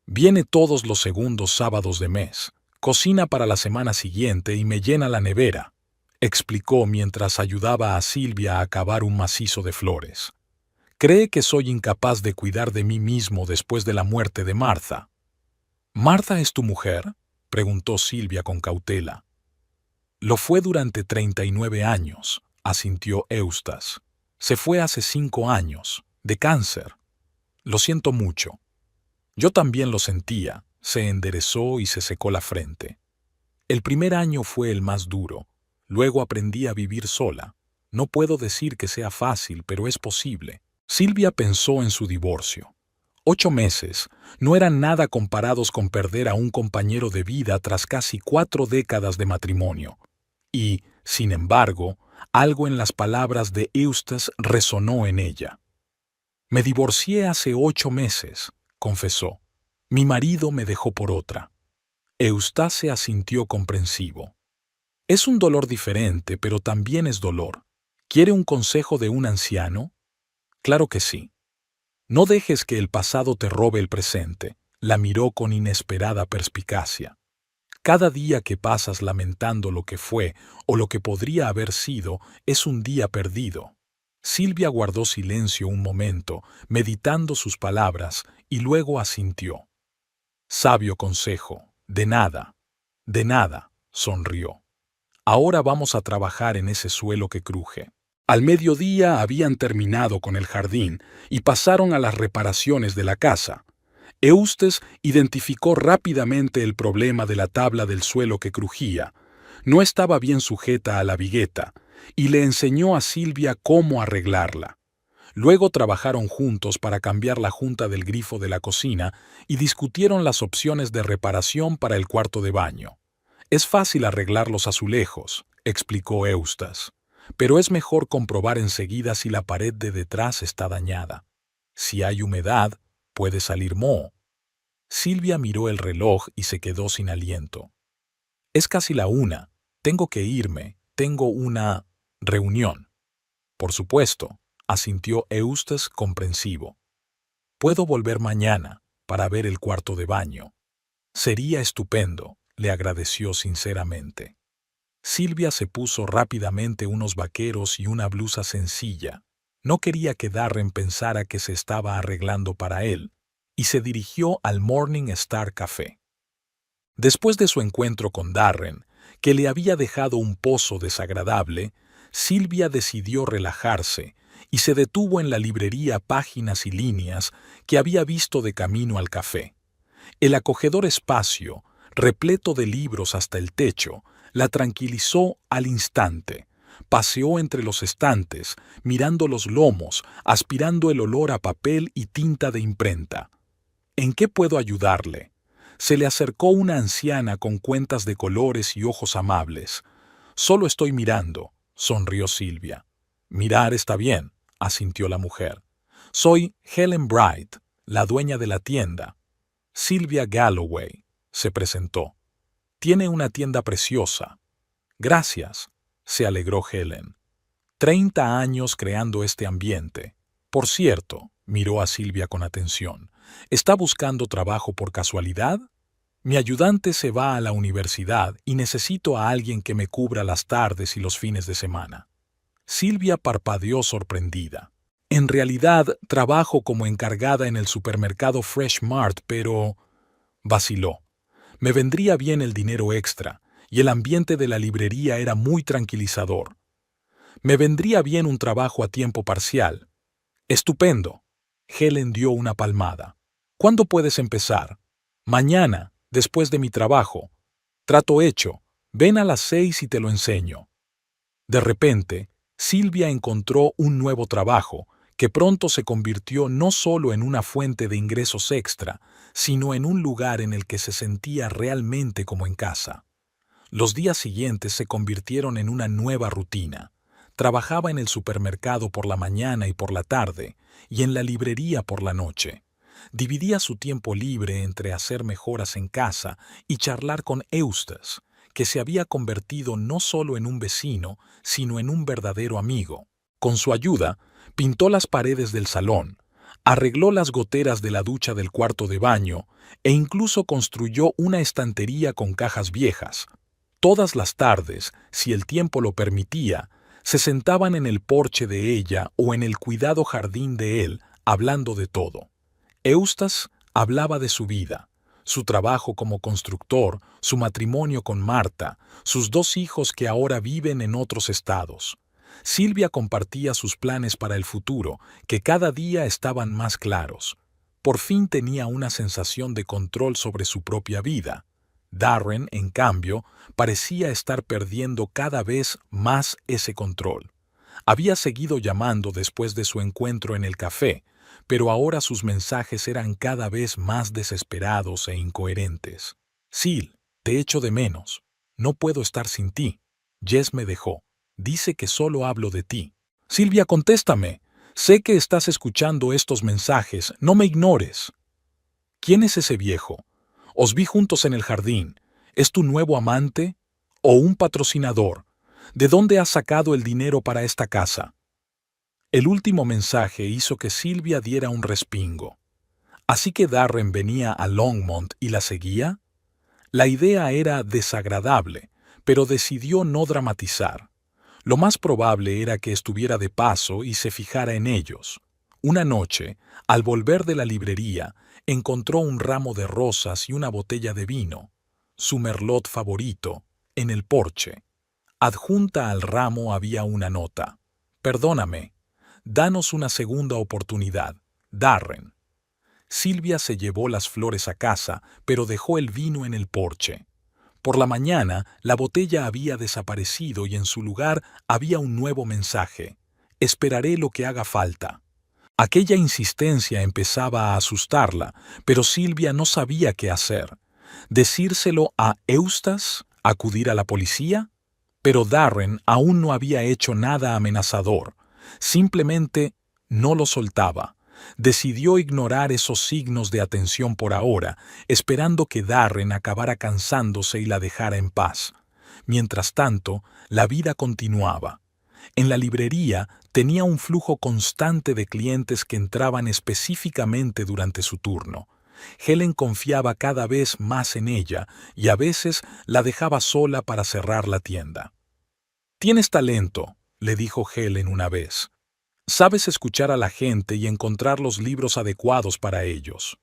Viene todos los segundos sábados de mes, cocina para la semana siguiente y me llena la nevera, explicó mientras ayudaba a Silvia a cavar un macizo de flores. Cree que soy incapaz de cuidar de mí mismo después de la muerte de Martha. ¿Martha es tu mujer?, preguntó Silvia con cautela. Lo fue durante 39 años, asintió Eustas. Se fue hace 5 años, de cáncer. Lo siento mucho. Yo también lo sentía. Se enderezó y se secó la frente. El primer año fue el más duro. Luego aprendí a vivir sola. No puedo decir que sea fácil, pero es posible. Silvia pensó en su divorcio. 8 meses no eran nada comparados con perder a un compañero de vida tras casi 4 décadas de matrimonio. Y, sin embargo, algo en las palabras de Eustas resonó en ella. Me divorcié hace 8 meses, confesó. Mi marido me dejó por otra. Eustace asintió comprensivo. Es un dolor diferente, pero también es dolor. ¿Quiere un consejo de un anciano? Claro que sí. No dejes que el pasado te robe el presente, la miró con inesperada perspicacia. Cada día que pasas lamentando lo que fue o lo que podría haber sido es un día perdido. Silvia guardó silencio un momento, meditando sus palabras, y luego asintió. Sabio consejo, de nada, sonrió. Ahora vamos a trabajar en ese suelo que cruje. Al mediodía habían terminado con el jardín y pasaron a las reparaciones de la casa. Eustes identificó rápidamente el problema de la tabla del suelo que crujía. No estaba bien sujeta a la vigueta, y le enseñó a Silvia cómo arreglarla. Luego trabajaron juntos para cambiar la junta del grifo de la cocina y discutieron las opciones de reparación para el cuarto de baño. Es fácil arreglar los azulejos, explicó Eustas, pero es mejor comprobar enseguida si la pared de detrás está dañada. Si hay humedad, puede salir moho. Silvia miró el reloj y se quedó sin aliento. Es casi la 1. Tengo que irme. Tengo una reunión. Por supuesto, asintió Eustas comprensivo. Puedo volver mañana para ver el cuarto de baño. Sería estupendo, le agradeció sinceramente. Silvia se puso rápidamente unos vaqueros y una blusa sencilla. No quería que Darren pensara que se estaba arreglando para él, y se dirigió al Morning Star Café. Después de su encuentro con Darren, que le había dejado un pozo desagradable, Silvia decidió relajarse y se detuvo en la librería Páginas y Líneas que había visto de camino al café. El acogedor espacio, repleto de libros hasta el techo, la tranquilizó al instante. Paseó entre los estantes, mirando los lomos, aspirando el olor a papel y tinta de imprenta. ¿En qué puedo ayudarle? Se le acercó una anciana con cuentas de colores y ojos amables. Solo estoy mirando, sonrió Silvia. Mirar está bien, asintió la mujer. Soy Helen Bright, la dueña de la tienda. Silvia Galloway, se presentó. Tiene una tienda preciosa. Gracias, se alegró Helen. 30 años creando este ambiente. Por cierto, miró a Silvia con atención. ¿Está buscando trabajo por casualidad? Mi ayudante se va a la universidad y necesito a alguien que me cubra las tardes y los fines de semana. Silvia parpadeó sorprendida. En realidad, trabajo como encargada en el supermercado Fresh Mart, pero... vaciló. Me vendría bien el dinero extra, y el ambiente de la librería era muy tranquilizador. Me vendría bien un trabajo a tiempo parcial. Estupendo. Helen dio una palmada. ¿Cuándo puedes empezar? Mañana, después de mi trabajo. Trato hecho. Ven a las 6 y te lo enseño. De repente, Silvia encontró un nuevo trabajo, que pronto se convirtió no solo en una fuente de ingresos extra, sino en un lugar en el que se sentía realmente como en casa. Los días siguientes se convirtieron en una nueva rutina. Trabajaba en el supermercado por la mañana y por la tarde, y en la librería por la noche. Dividía su tiempo libre entre hacer mejoras en casa y charlar con Eustace, que se había convertido no solo en un vecino, sino en un verdadero amigo. Con su ayuda, pintó las paredes del salón, arregló las goteras de la ducha del cuarto de baño e incluso construyó una estantería con cajas viejas. Todas las tardes, si el tiempo lo permitía, se sentaban en el porche de ella o en el cuidado jardín de él, hablando de todo. Eustace hablaba de su vida, su trabajo como constructor, su matrimonio con Marta, sus 2 hijos que ahora viven en otros estados. Silvia compartía sus planes para el futuro, que cada día estaban más claros. Por fin tenía una sensación de control sobre su propia vida. Darren, en cambio, parecía estar perdiendo cada vez más ese control. Había seguido llamando después de su encuentro en el café, pero ahora sus mensajes eran cada vez más desesperados e incoherentes. Sil, te echo de menos. No puedo estar sin ti. Jess me dejó. Dice que solo hablo de ti. Silvia, contéstame. Sé que estás escuchando estos mensajes. No me ignores. ¿Quién es ese viejo? Os vi juntos en el jardín. ¿Es tu nuevo amante? ¿O un patrocinador? ¿De dónde has sacado el dinero para esta casa? El último mensaje hizo que Silvia diera un respingo. ¿Así que Darren venía a Longmont y la seguía? La idea era desagradable, pero decidió no dramatizar. Lo más probable era que estuviera de paso y se fijara en ellos. Una noche, al volver de la librería, encontró un ramo de rosas y una botella de vino, su merlot favorito, en el porche. Adjunta al ramo había una nota. Perdóname. Danos una segunda oportunidad, Darren. Silvia se llevó las flores a casa, pero dejó el vino en el porche. Por la mañana, la botella había desaparecido y en su lugar había un nuevo mensaje. Esperaré lo que haga falta. Aquella insistencia empezaba a asustarla, pero Silvia no sabía qué hacer. ¿Decírselo a Eustace? ¿Acudir a la policía? Pero Darren aún no había hecho nada amenazador. Simplemente no lo soltaba. Decidió ignorar esos signos de atención por ahora, esperando que Darren acabara cansándose y la dejara en paz. Mientras tanto, la vida continuaba. En la librería tenía un flujo constante de clientes que entraban específicamente durante su turno. Helen confiaba cada vez más en ella y a veces la dejaba sola para cerrar la tienda. «Tienes talento», le dijo Helen una vez. «Sabes escuchar a la gente y encontrar los libros adecuados para ellos».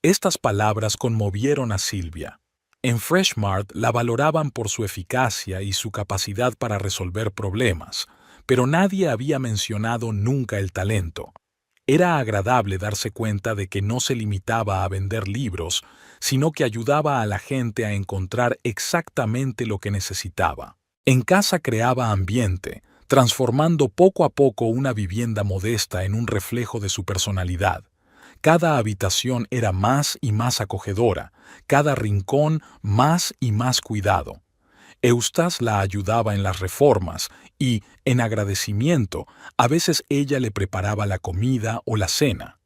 Estas palabras conmovieron a Silvia. En Freshmart la valoraban por su eficacia y su capacidad para resolver problemas, pero nadie había mencionado nunca el talento. Era agradable darse cuenta de que no se limitaba a vender libros, sino que ayudaba a la gente a encontrar exactamente lo que necesitaba. En casa creaba ambiente, transformando poco a poco una vivienda modesta en un reflejo de su personalidad. Cada habitación era más y más acogedora, cada rincón más y más cuidado. Eustace la ayudaba en las reformas y, en agradecimiento, a veces ella le preparaba la comida o la cena.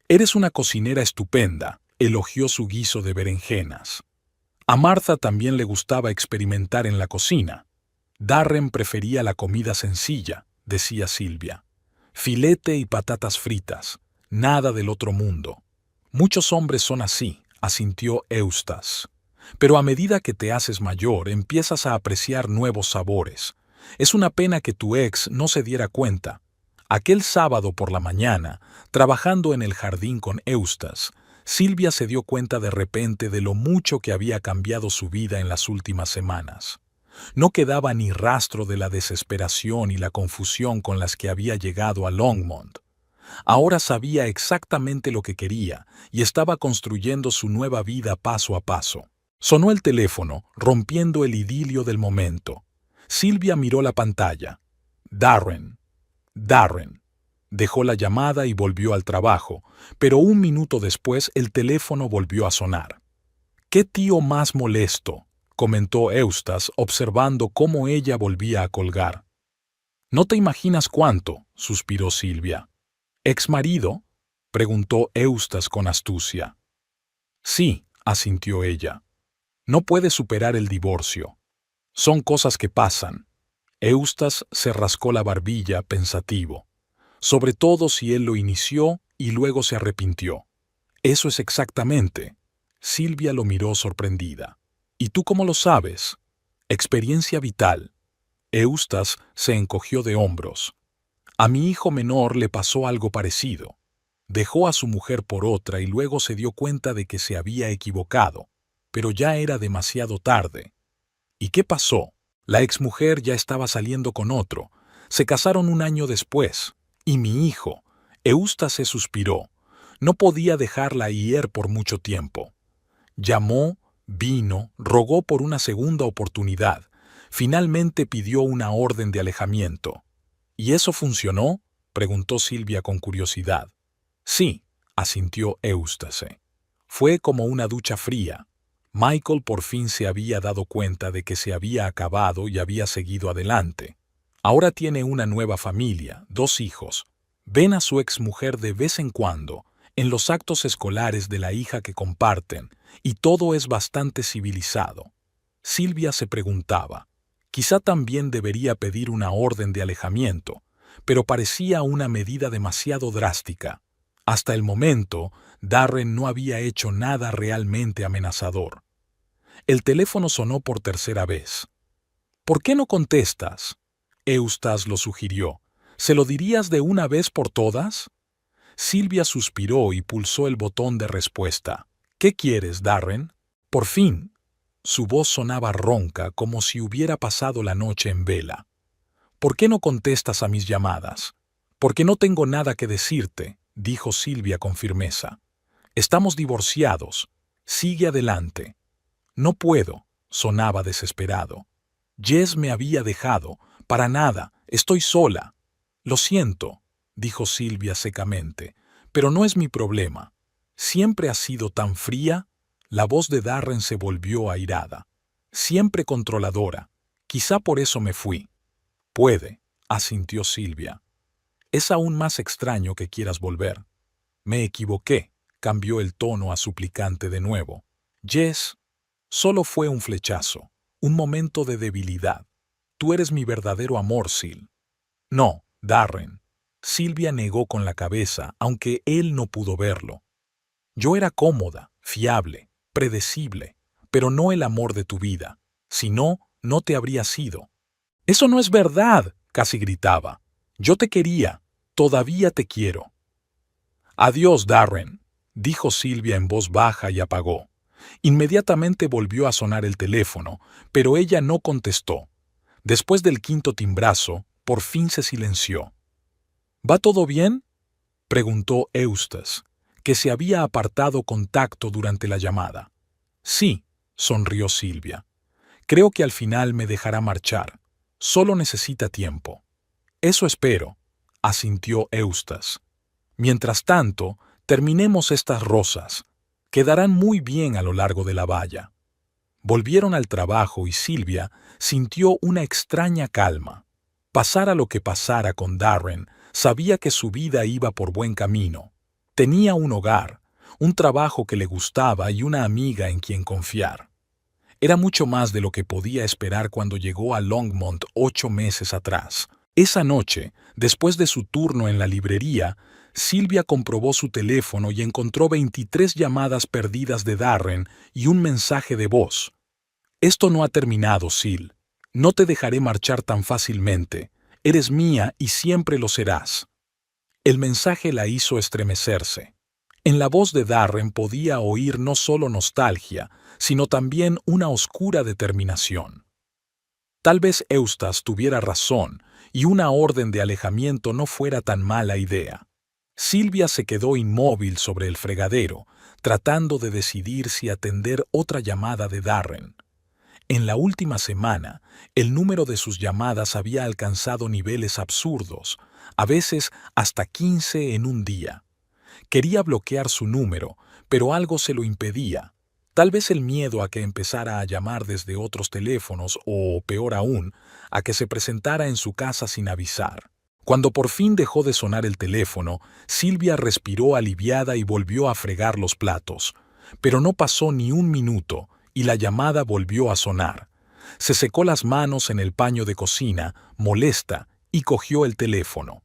«Eres una cocinera estupenda», elogió su guiso de berenjenas. A Martha también le gustaba experimentar en la cocina. «Darren prefería la comida sencilla», decía Silvia. «Filete y patatas fritas, nada del otro mundo». «Muchos hombres son así», asintió Eustace. «Pero a medida que te haces mayor, empiezas a apreciar nuevos sabores. Es una pena que tu ex no se diera cuenta». Aquel sábado por la mañana, trabajando en el jardín con Eustace, Silvia se dio cuenta de repente de lo mucho que había cambiado su vida en las últimas semanas. No quedaba ni rastro de la desesperación y la confusión con las que había llegado a Longmont. Ahora sabía exactamente lo que quería y estaba construyendo su nueva vida paso a paso. Sonó el teléfono, rompiendo el idilio del momento. Silvia miró la pantalla. Darren. Darren. Dejó la llamada y volvió al trabajo, pero un minuto después el teléfono volvió a sonar. «¡Qué tío más molesto!», comentó Eustace, observando cómo ella volvía a colgar. «No te imaginas cuánto», suspiró Silvia. «¿Ex marido?», preguntó Eustace con astucia. «Sí», asintió ella. «No puede superar el divorcio. Son cosas que pasan». Eustace se rascó la barbilla, pensativo. Sobre todo si él lo inició y luego se arrepintió. «Eso es exactamente». Silvia lo miró sorprendida. «¿Y tú cómo lo sabes?». «Experiencia vital». Eustace se encogió de hombros. «A mi hijo menor le pasó algo parecido. Dejó a su mujer por otra y luego se dio cuenta de que se había equivocado, pero ya era demasiado tarde». «¿Y qué pasó?». «La exmujer ya estaba saliendo con otro. Se casaron un año después. Y mi hijo», Eustace suspiró, «no podía dejarla ir por mucho tiempo. Llamó, vino, rogó por una segunda oportunidad. Finalmente pidió una orden de alejamiento». «¿Y eso funcionó?», preguntó Silvia con curiosidad. «Sí», asintió Eustace. «Fue como una ducha fría». Michael por fin se había dado cuenta de que se había acabado y había seguido adelante. Ahora tiene una nueva familia, 2 hijos. Ven a su exmujer de vez en cuando, en los actos escolares de la hija que comparten, y todo es bastante civilizado. Silvia se preguntaba, quizá también debería pedir una orden de alejamiento, pero parecía una medida demasiado drástica. Hasta el momento, Darren no había hecho nada realmente amenazador. El teléfono sonó por tercera vez. «¿Por qué no contestas?», Eustace lo sugirió. «¿Se lo dirías de una vez por todas?». Silvia suspiró y pulsó el botón de respuesta. «¿Qué quieres, Darren?». «Por fin». Su voz sonaba ronca, como si hubiera pasado la noche en vela. «¿Por qué no contestas a mis llamadas?». «Porque no tengo nada que decirte», dijo Silvia con firmeza. «Estamos divorciados. Sigue adelante». «No puedo», sonaba desesperado. «Jess me había dejado. Para nada. Estoy sola». «Lo siento», dijo Silvia secamente, «pero no es mi problema. Siempre has sido tan fría». La voz de Darren se volvió airada. «Siempre controladora. Quizá por eso me fui». «Puede», asintió Silvia. «Es aún más extraño que quieras volver». «Me equivoqué», cambió el tono a suplicante de nuevo. «Jess, solo fue un flechazo, un momento de debilidad. Tú eres mi verdadero amor, Sil». «No, Darren». Silvia negó con la cabeza, aunque él no pudo verlo. «Yo era cómoda, fiable, predecible, pero no el amor de tu vida. Si no, no te habría sido». «Eso no es verdad», casi gritaba. «Yo te quería, todavía te quiero». «Adiós, Darren», dijo Silvia en voz baja y apagó. Inmediatamente volvió a sonar el teléfono, pero ella no contestó. Después del 5.º timbrazo, por fin se silenció. «¿Va todo bien?», preguntó Eustace, que se había apartado con tacto durante la llamada. «Sí», sonrió Silvia. «Creo que al final me dejará marchar. Solo necesita tiempo». «Eso espero», asintió Eustace. «Mientras tanto, terminemos estas rosas. Quedarán muy bien a lo largo de la valla». Volvieron al trabajo y Silvia sintió una extraña calma. Pasara lo que pasara con Darren, sabía que su vida iba por buen camino. Tenía un hogar, un trabajo que le gustaba y una amiga en quien confiar. Era mucho más de lo que podía esperar cuando llegó a Longmont 8 meses atrás. Esa noche, después de su turno en la librería, Silvia comprobó su teléfono y encontró 23 llamadas perdidas de Darren y un mensaje de voz. «Esto no ha terminado, Sil. No te dejaré marchar tan fácilmente. Eres mía y siempre lo serás». El mensaje la hizo estremecerse. En la voz de Darren podía oír no solo nostalgia, sino también una oscura determinación. Tal vez Eustace tuviera razón y una orden de alejamiento no fuera tan mala idea. Silvia se quedó inmóvil sobre el fregadero, tratando de decidir si atender otra llamada de Darren. En la última semana, el número de sus llamadas había alcanzado niveles absurdos, a veces hasta 15 en un día. Quería bloquear su número, pero algo se lo impedía. Tal vez el miedo a que empezara a llamar desde otros teléfonos o, peor aún, a que se presentara en su casa sin avisar. Cuando por fin dejó de sonar el teléfono, Silvia respiró aliviada y volvió a fregar los platos. Pero no pasó ni un minuto y la llamada volvió a sonar. Se secó las manos en el paño de cocina, molesta, y cogió el teléfono.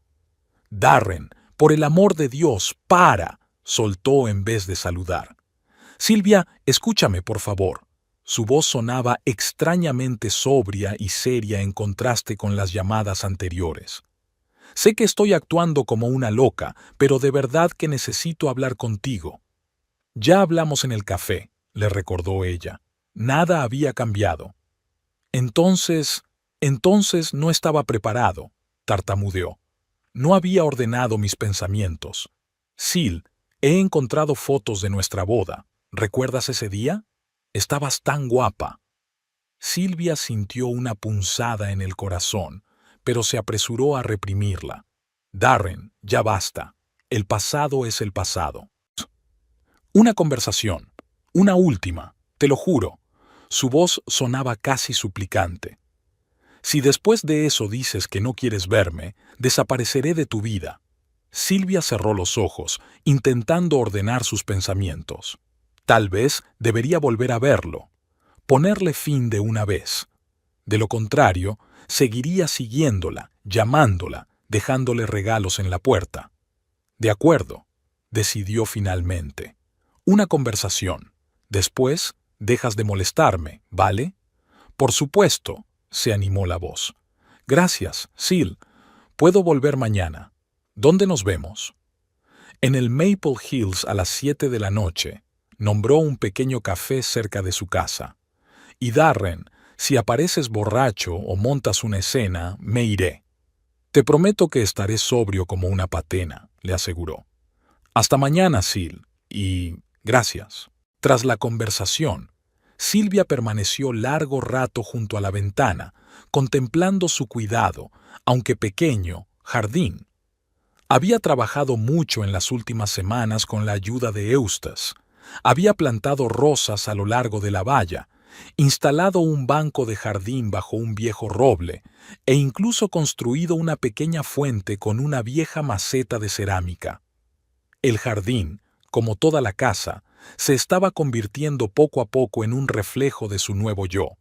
«Darren, por el amor de Dios, para», soltó en vez de saludar. «Silvia, escúchame, por favor». Su voz sonaba extrañamente sobria y seria en contraste con las llamadas anteriores. «Sé que estoy actuando como una loca, pero de verdad que necesito hablar contigo». «Ya hablamos en el café», le recordó ella. Nada había cambiado. Entonces no estaba preparado, tartamudeó. No había ordenado mis pensamientos. Sil, he encontrado fotos de nuestra boda. ¿Recuerdas ese día? Estabas tan guapa. Silvia sintió una punzada en el corazón, pero se apresuró a reprimirla. Darren, ya basta. El pasado es el pasado. Una conversación. Una última, te lo juro. Su voz sonaba casi suplicante. Si después de eso dices que no quieres verme, desapareceré de tu vida. Silvia cerró los ojos, intentando ordenar sus pensamientos. Tal vez debería volver a verlo, ponerle fin de una vez. De lo contrario, seguiría siguiéndola, llamándola, dejándole regalos en la puerta. De acuerdo, decidió finalmente. Una conversación. Después, dejas de molestarme, ¿vale? Por supuesto, se animó la voz. Gracias, Sil. Puedo volver mañana. ¿Dónde nos vemos? En el Maple Hills a las 7 de la noche. Nombró un pequeño café cerca de su casa. Y Darren, si apareces borracho o montas una escena, me iré. Te prometo que estaré sobrio como una patena, le aseguró. Hasta mañana, Sil. Y gracias. Tras la conversación, Silvia permaneció largo rato junto a la ventana, contemplando su cuidado, aunque pequeño, jardín. Había trabajado mucho en las últimas semanas con la ayuda de Eustace. Había plantado rosas a lo largo de la valla, instalado un banco de jardín bajo un viejo roble e incluso construido una pequeña fuente con una vieja maceta de cerámica. El jardín, como toda la casa, se estaba convirtiendo poco a poco en un reflejo de su nuevo yo.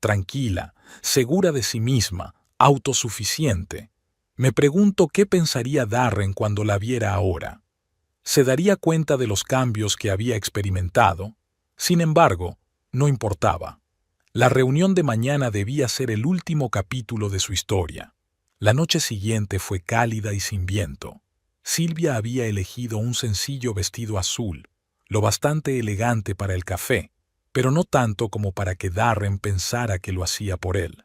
Tranquila, segura de sí misma, autosuficiente. Me pregunto qué pensaría Darren cuando la viera ahora. ¿Se daría cuenta de los cambios que había experimentado? Sin embargo, no importaba. La reunión de mañana debía ser el último capítulo de su historia. La noche siguiente fue cálida y sin viento. Silvia había elegido un sencillo vestido azul, lo bastante elegante para el café, pero no tanto como para que Darren pensara que lo hacía por él.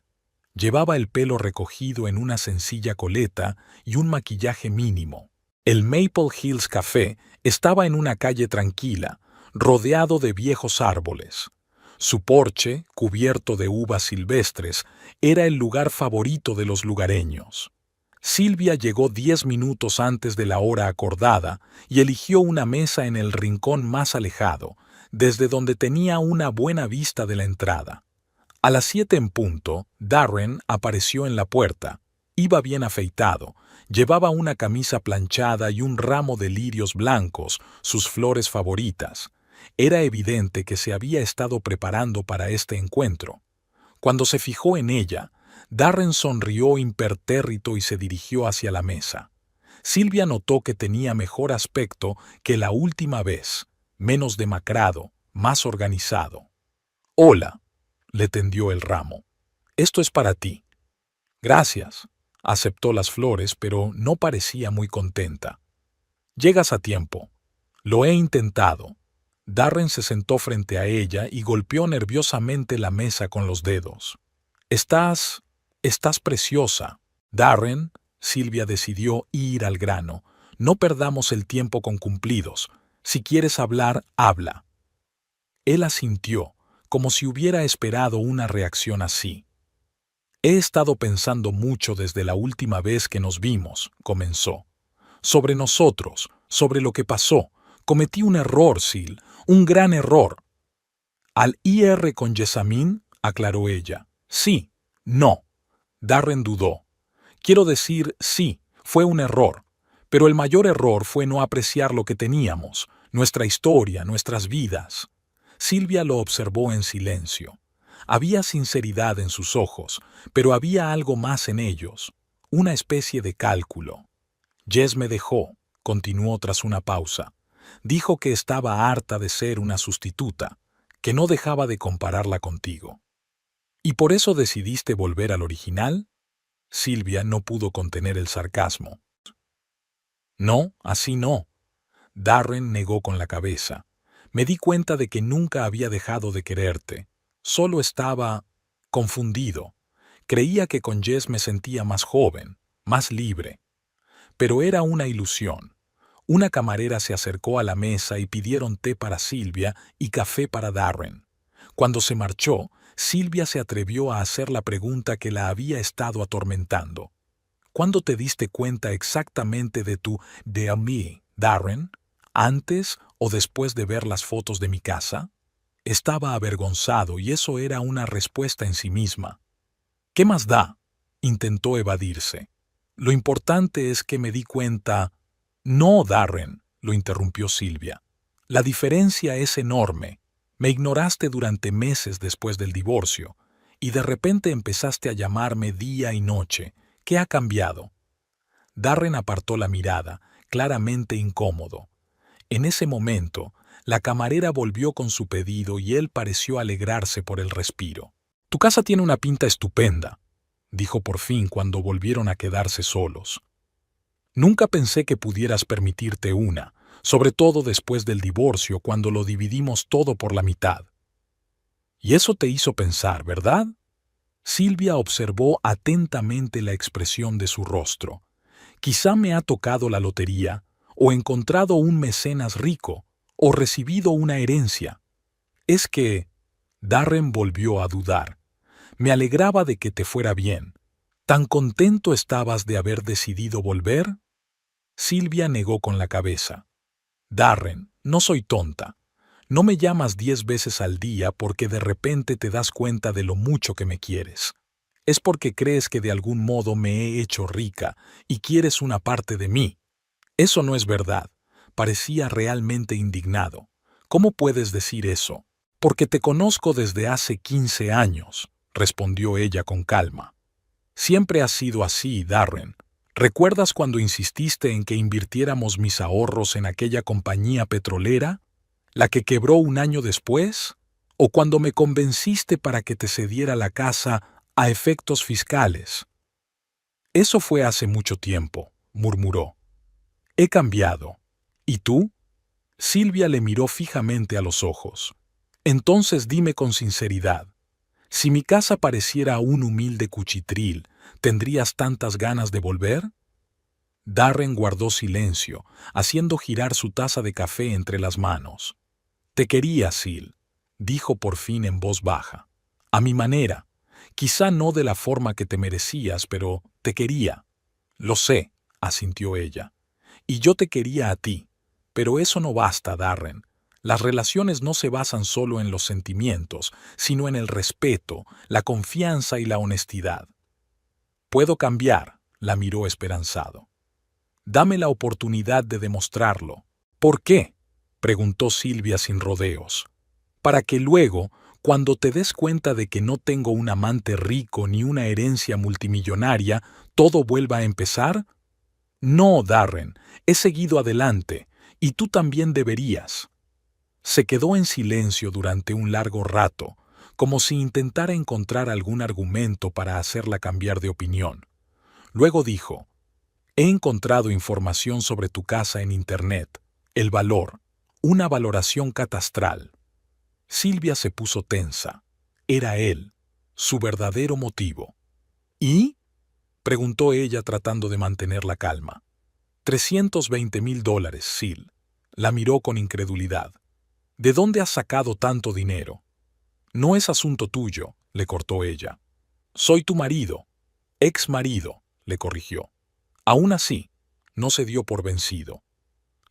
Llevaba el pelo recogido en una sencilla coleta y un maquillaje mínimo. El Maple Hills Café estaba en una calle tranquila, rodeado de viejos árboles. Su porche, cubierto de uvas silvestres, era el lugar favorito de los lugareños. Silvia llegó 10 minutos antes de la hora acordada y eligió una mesa en el rincón más alejado, desde donde tenía una buena vista de la entrada. A las 7 en punto, Darren apareció en la puerta. Iba bien afeitado, llevaba una camisa planchada y un ramo de lirios blancos, sus flores favoritas. Era evidente que se había estado preparando para este encuentro. Cuando se fijó en ella, Darren sonrió impertérrito y se dirigió hacia la mesa. Silvia notó que tenía mejor aspecto que la última vez, menos demacrado, más organizado. «Hola», le tendió el ramo. «Esto es para ti». «Gracias», aceptó las flores, pero no parecía muy contenta. «Llegas a tiempo». «Lo he intentado». Darren se sentó frente a ella y golpeó nerviosamente la mesa con los dedos. Estás preciosa». «Darren», Silvia decidió ir al grano, No perdamos el tiempo con cumplidos. Si quieres hablar, habla. Él asintió, como si hubiera esperado una reacción así. He estado pensando mucho desde la última vez que nos vimos, comenzó. Sobre nosotros, sobre lo que pasó. Cometí un error, Sil, un gran error. ¿Al ir con Jessamine? Aclaró ella. Sí, no. Darren dudó. Quiero decir, sí, fue un error. Pero el mayor error fue no apreciar lo que teníamos, nuestra historia, nuestras vidas. Silvia lo observó en silencio. Había sinceridad en sus ojos, pero había algo más en ellos, una especie de cálculo. Jess me dejó, continuó tras una pausa. Dijo que estaba harta de ser una sustituta, que no dejaba de compararla contigo. ¿Y por eso decidiste volver al original? Silvia no pudo contener el sarcasmo. No, así no. Darren negó con la cabeza. Me di cuenta de que nunca había dejado de quererte. Solo estaba confundido. Creía que con Jess me sentía más joven, más libre. Pero era una ilusión. Una camarera se acercó a la mesa y pidieron té para Silvia y café para Darren. Cuando se marchó, Silvia se atrevió a hacer la pregunta que la había estado atormentando. ¿Cuándo te diste cuenta exactamente de mí, Darren? ¿Antes o después de ver las fotos de mi casa? Estaba avergonzado y eso era una respuesta en sí misma. ¿Qué más da? Intentó evadirse. Lo importante es que me di cuenta. No, Darren, lo interrumpió Silvia. La diferencia es enorme. Me ignoraste durante meses después del divorcio, y de repente empezaste a llamarme día y noche. ¿Qué ha cambiado? Darren apartó la mirada, claramente incómodo. En ese momento, la camarera volvió con su pedido y él pareció alegrarse por el respiro. Tu casa tiene una pinta estupenda, dijo por fin cuando volvieron a quedarse solos. Nunca pensé que pudieras permitirte una, sobre todo después del divorcio cuando lo dividimos todo por la mitad. Y eso te hizo pensar, ¿verdad? Silvia observó atentamente la expresión de su rostro. Quizá me ha tocado la lotería, o encontrado un mecenas rico, o recibido una herencia. Es que... Darren volvió a dudar. Me alegraba de que te fuera bien. ¿Tan contento estabas de haber decidido volver? Silvia negó con la cabeza. Darren, no soy tonta. No me llamas 10 veces al día porque de repente te das cuenta de lo mucho que me quieres. Es porque crees que de algún modo me he hecho rica y quieres una parte de mí. Eso no es verdad. Parecía realmente indignado. ¿Cómo puedes decir eso? Porque te conozco desde hace 15 años, respondió ella con calma. Siempre has sido así, Darren. ¿Recuerdas cuando insististe en que invirtiéramos mis ahorros en aquella compañía petrolera? ¿La que quebró un año después? ¿O cuando me convenciste para que te cediera la casa a efectos fiscales? Eso fue hace mucho tiempo, murmuró. He cambiado. ¿Y tú? Silvia le miró fijamente a los ojos. Entonces dime con sinceridad, si mi casa pareciera un humilde cuchitril, ¿tendrías tantas ganas de volver? Darren guardó silencio, haciendo girar su taza de café entre las manos. Te quería, Sil, dijo por fin en voz baja. A mi manera. Quizá no de la forma que te merecías, pero te quería. Lo sé, asintió ella. Y yo te quería a ti. Pero eso no basta, Darren. Las relaciones no se basan solo en los sentimientos, sino en el respeto, la confianza y la honestidad. Puedo cambiar, la miró esperanzado. Dame la oportunidad de demostrarlo. ¿Por qué? Preguntó Silvia sin rodeos. Para que luego, cuando te des cuenta de que no tengo un amante rico ni una herencia multimillonaria, ¿todo vuelva a empezar? No, Darren, he seguido adelante, y tú también deberías. Se quedó en silencio durante un largo rato, como si intentara encontrar algún argumento para hacerla cambiar de opinión. Luego dijo, he encontrado información sobre tu casa en Internet, el valor, una valoración catastral. Silvia se puso tensa. Era él, su verdadero motivo. ¿Y? Preguntó ella tratando de mantener la calma. $320,000, Sil. La miró con incredulidad. ¿De dónde has sacado tanto dinero? No es asunto tuyo, le cortó ella. Soy tu marido. Ex marido, le corrigió. Aún así, no se dio por vencido.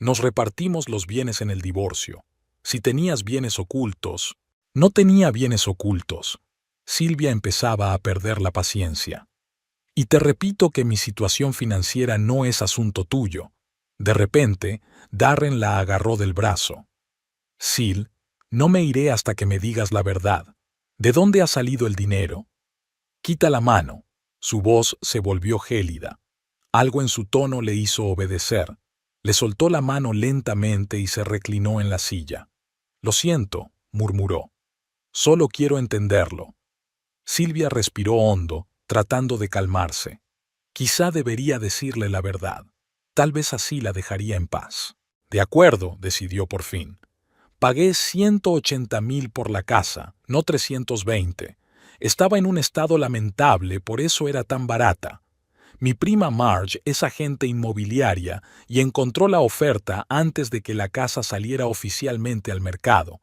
Nos repartimos los bienes en el divorcio. Si tenías bienes ocultos, no tenía bienes ocultos. Silvia empezaba a perder la paciencia. Y te repito que mi situación financiera no es asunto tuyo. De repente, Darren la agarró del brazo. Sil, no me iré hasta que me digas la verdad. ¿De dónde ha salido el dinero? Quita la mano. Su voz se volvió gélida. Algo en su tono le hizo obedecer. Le soltó la mano lentamente y se reclinó en la silla. Lo siento, murmuró. Solo quiero entenderlo. Silvia respiró hondo, tratando de calmarse. Quizá debería decirle la verdad. Tal vez así la dejaría en paz. De acuerdo, decidió por fin. Pagué 180,000 por la casa, no 320. Estaba en un estado lamentable, por eso era tan barata. Mi prima Marge es agente inmobiliaria y encontró la oferta antes de que la casa saliera oficialmente al mercado.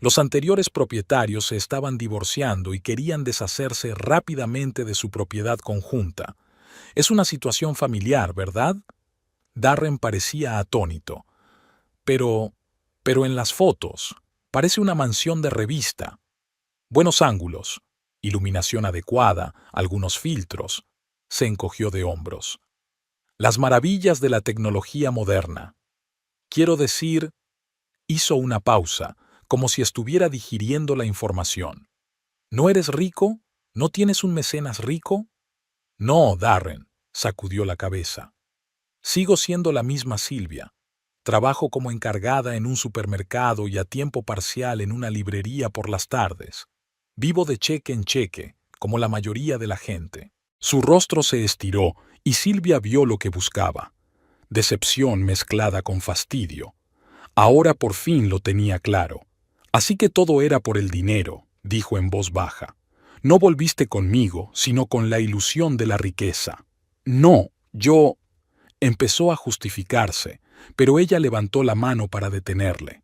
Los anteriores propietarios se estaban divorciando y querían deshacerse rápidamente de su propiedad conjunta. Es una situación familiar, ¿verdad? Darren parecía atónito. Pero en las fotos, parece una mansión de revista. Buenos ángulos, iluminación adecuada, algunos filtros. Se encogió de hombros. Las maravillas de la tecnología moderna. Quiero decir, hizo una pausa, como si estuviera digiriendo la información. ¿No eres rico? ¿No tienes un mecenas rico? No, Darren, sacudió la cabeza. Sigo siendo la misma Silvia. Trabajo como encargada en un supermercado y a tiempo parcial en una librería por las tardes. Vivo de cheque en cheque, como la mayoría de la gente. Su rostro se estiró y Silvia vio lo que buscaba. Decepción mezclada con fastidio. Ahora por fin lo tenía claro. Así que todo era por el dinero, dijo en voz baja. No volviste conmigo, sino con la ilusión de la riqueza. No, yo... Empezó a justificarse, pero ella levantó la mano para detenerle.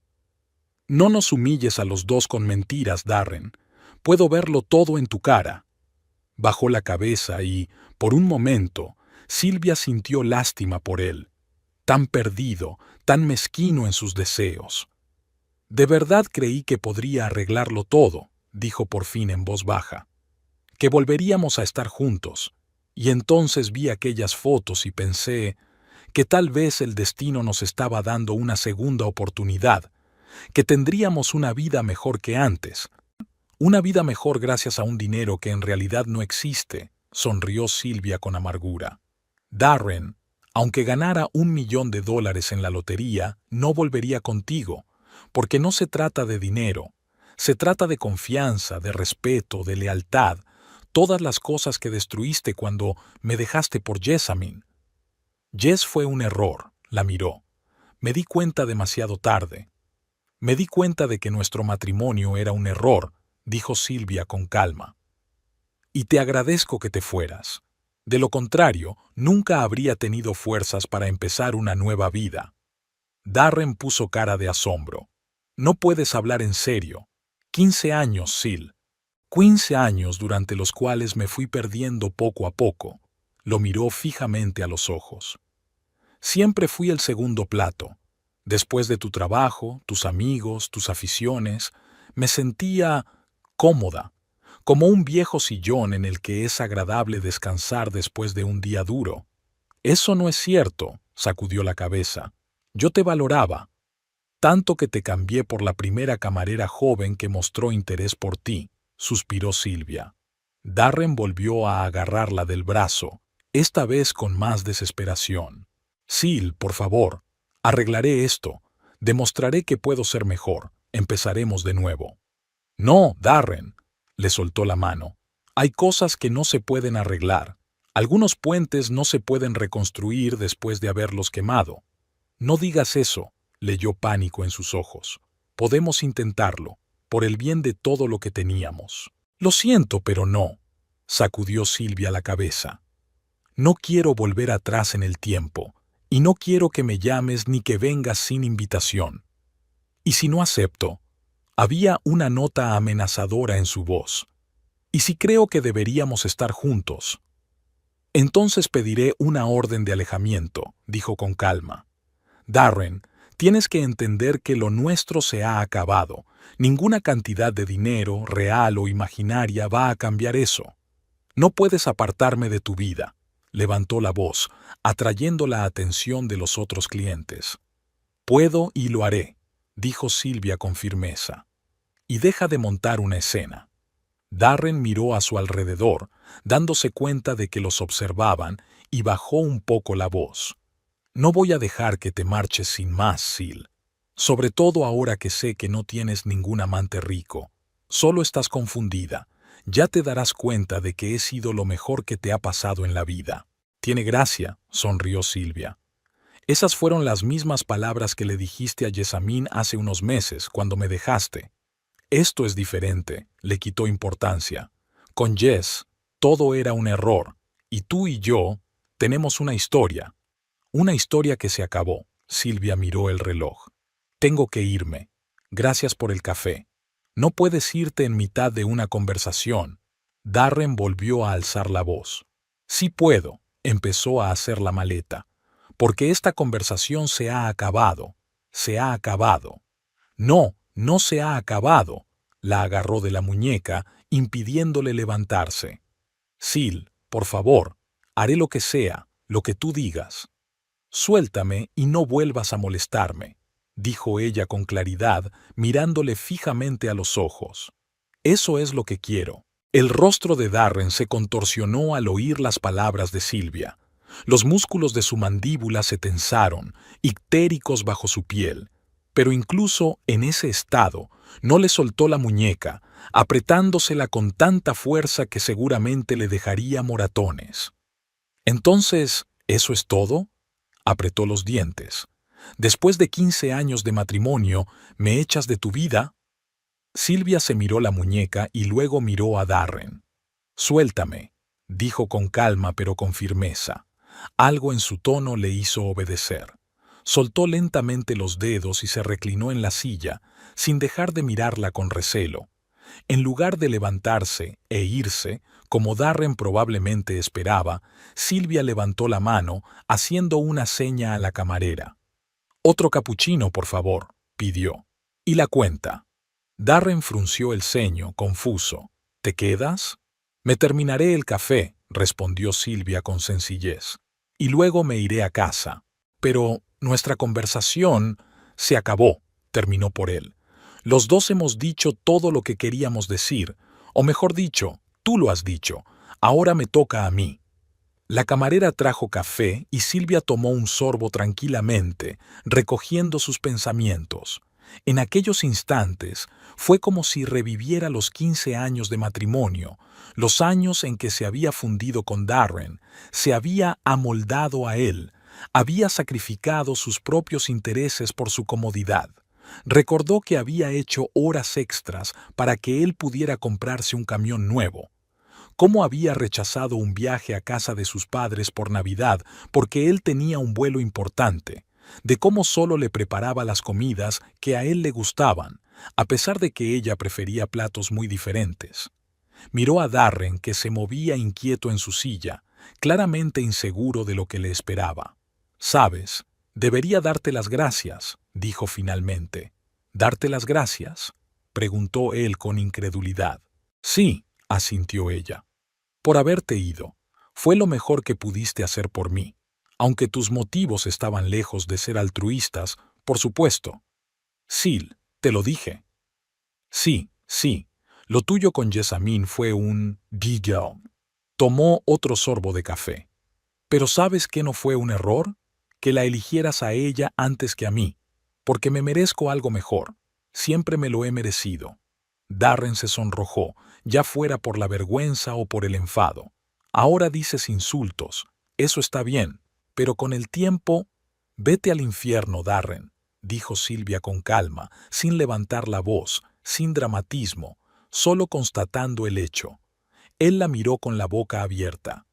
No nos humilles a los dos con mentiras, Darren. Puedo verlo todo en tu cara. Bajó la cabeza y, por un momento, Silvia sintió lástima por él. Tan perdido, tan mezquino en sus deseos. De verdad creí que podría arreglarlo todo, dijo por fin en voz baja. Que volveríamos a estar juntos. Y entonces vi aquellas fotos y pensé que tal vez el destino nos estaba dando una segunda oportunidad, que tendríamos una vida mejor que antes. Una vida mejor gracias a un dinero que en realidad no existe, sonrió Silvia con amargura. Darren, aunque ganara $1,000,000 en la lotería, no volvería contigo, porque no se trata de dinero, se trata de confianza, de respeto, de lealtad, todas las cosas que destruiste cuando me dejaste por Jessamine. Jess fue un error, la miró. Me di cuenta demasiado tarde. Me di cuenta de que nuestro matrimonio era un error, dijo Silvia con calma. Y te agradezco que te fueras. De lo contrario, nunca habría tenido fuerzas para empezar una nueva vida. Darren puso cara de asombro. No puedes hablar en serio. 15 años, Sil. 15 años durante los cuales me fui perdiendo poco a poco. Lo miró fijamente a los ojos. Siempre fui el segundo plato. Después de tu trabajo, tus amigos, tus aficiones, me sentía cómoda, como un viejo sillón en el que es agradable descansar después de un día duro. Eso no es cierto, sacudió la cabeza. Yo te valoraba, tanto que te cambié por la primera camarera joven que mostró interés por ti, suspiró Silvia. Darren volvió a agarrarla del brazo, esta vez con más desesperación. Sil, por favor, arreglaré esto, demostraré que puedo ser mejor, empezaremos de nuevo. No, Darren, le soltó la mano. Hay cosas que no se pueden arreglar. Algunos puentes no se pueden reconstruir después de haberlos quemado. No digas eso, leyó pánico en sus ojos. Podemos intentarlo, por el bien de todo lo que teníamos. Lo siento, pero no, sacudió Silvia la cabeza. No quiero volver atrás en el tiempo. Y no quiero que me llames ni que vengas sin invitación. ¿Y si no acepto? Había una nota amenazadora en su voz. ¿Y si creo que deberíamos estar juntos? Entonces pediré una orden de alejamiento, dijo con calma. Darren, tienes que entender que lo nuestro se ha acabado. Ninguna cantidad de dinero, real o imaginaria, va a cambiar eso. No puedes apartarme de tu vida. Levantó la voz, atrayendo la atención de los otros clientes. Puedo y lo haré, dijo Silvia con firmeza. Y deja de montar una escena. Darren miró a su alrededor, dándose cuenta de que los observaban, y bajó un poco la voz. No voy a dejar que te marches sin más, Sil. Sobre todo ahora que sé que no tienes ningún amante rico. Solo estás confundida. Ya te darás cuenta de que he sido lo mejor que te ha pasado en la vida. Tiene gracia, sonrió Silvia. Esas fueron las mismas palabras que le dijiste a Jessamine hace unos meses, cuando me dejaste. Esto es diferente, le quitó importancia. Con Jess, todo era un error, y tú y yo tenemos una historia. Una historia que se acabó. Silvia miró el reloj. Tengo que irme. Gracias por el café. No puedes irte en mitad de una conversación. Darren volvió a alzar la voz. Sí puedo, empezó a hacer la maleta. Porque esta conversación se ha acabado. Se ha acabado. No, no se ha acabado. La agarró de la muñeca, impidiéndole levantarse. Sil, por favor, haré lo que sea, lo que tú digas. Suéltame y no vuelvas a molestarme, dijo ella con claridad, mirándole fijamente a los ojos. Eso es lo que quiero. El rostro de Darren se contorsionó al oír las palabras de Silvia. Los músculos de su mandíbula se tensaron, ictéricos bajo su piel. Pero incluso en ese estado, no le soltó la muñeca, apretándosela con tanta fuerza que seguramente le dejaría moratones. Entonces, ¿eso es todo? Apretó los dientes. Después de 15 años de matrimonio, ¿me echas de tu vida? Silvia se miró la muñeca y luego miró a Darren. Suéltame, dijo con calma pero con firmeza. Algo en su tono le hizo obedecer. Soltó lentamente los dedos y se reclinó en la silla, sin dejar de mirarla con recelo. En lugar de levantarse e irse, como Darren probablemente esperaba, Silvia levantó la mano, haciendo una seña a la camarera. «Otro capuchino, por favor», pidió. «Y la cuenta». Darren frunció el ceño, confuso. «¿Te quedas?» «Me terminaré el café», respondió Silvia con sencillez. «Y luego me iré a casa». «Pero nuestra conversación se acabó», terminó por él. «Los dos hemos dicho todo lo que queríamos decir, o mejor dicho, tú lo has dicho. Ahora me toca a mí». La camarera trajo café y Silvia tomó un sorbo tranquilamente, recogiendo sus pensamientos. En aquellos instantes fue como si reviviera los 15 años de matrimonio, los años en que se había fundido con Darren, se había amoldado a él, había sacrificado sus propios intereses por su comodidad. Recordó que había hecho horas extras para que él pudiera comprarse un camión nuevo. Cómo había rechazado un viaje a casa de sus padres por Navidad porque él tenía un vuelo importante, de cómo solo le preparaba las comidas que a él le gustaban, a pesar de que ella prefería platos muy diferentes. Miró a Darren, que se movía inquieto en su silla, claramente inseguro de lo que le esperaba. «Sabes, debería darte las gracias», dijo finalmente. «¿Darte las gracias?», preguntó él con incredulidad. «Sí», asintió ella. «Por haberte ido. Fue lo mejor que pudiste hacer por mí. Aunque tus motivos estaban lejos de ser altruistas, por supuesto». «Sil, te lo dije». «Sí, sí. Lo tuyo con Jessamine fue un giggle». Tomó otro sorbo de café. «Pero ¿sabes qué no fue un error? Que la eligieras a ella antes que a mí, porque me merezco algo mejor. Siempre me lo he merecido». Darren se sonrojó, ya fuera por la vergüenza o por el enfado. «Ahora dices insultos. Eso está bien, pero con el tiempo...» «Vete al infierno, Darren», dijo Silvia con calma, sin levantar la voz, sin dramatismo, solo constatando el hecho. Él la miró con la boca abierta.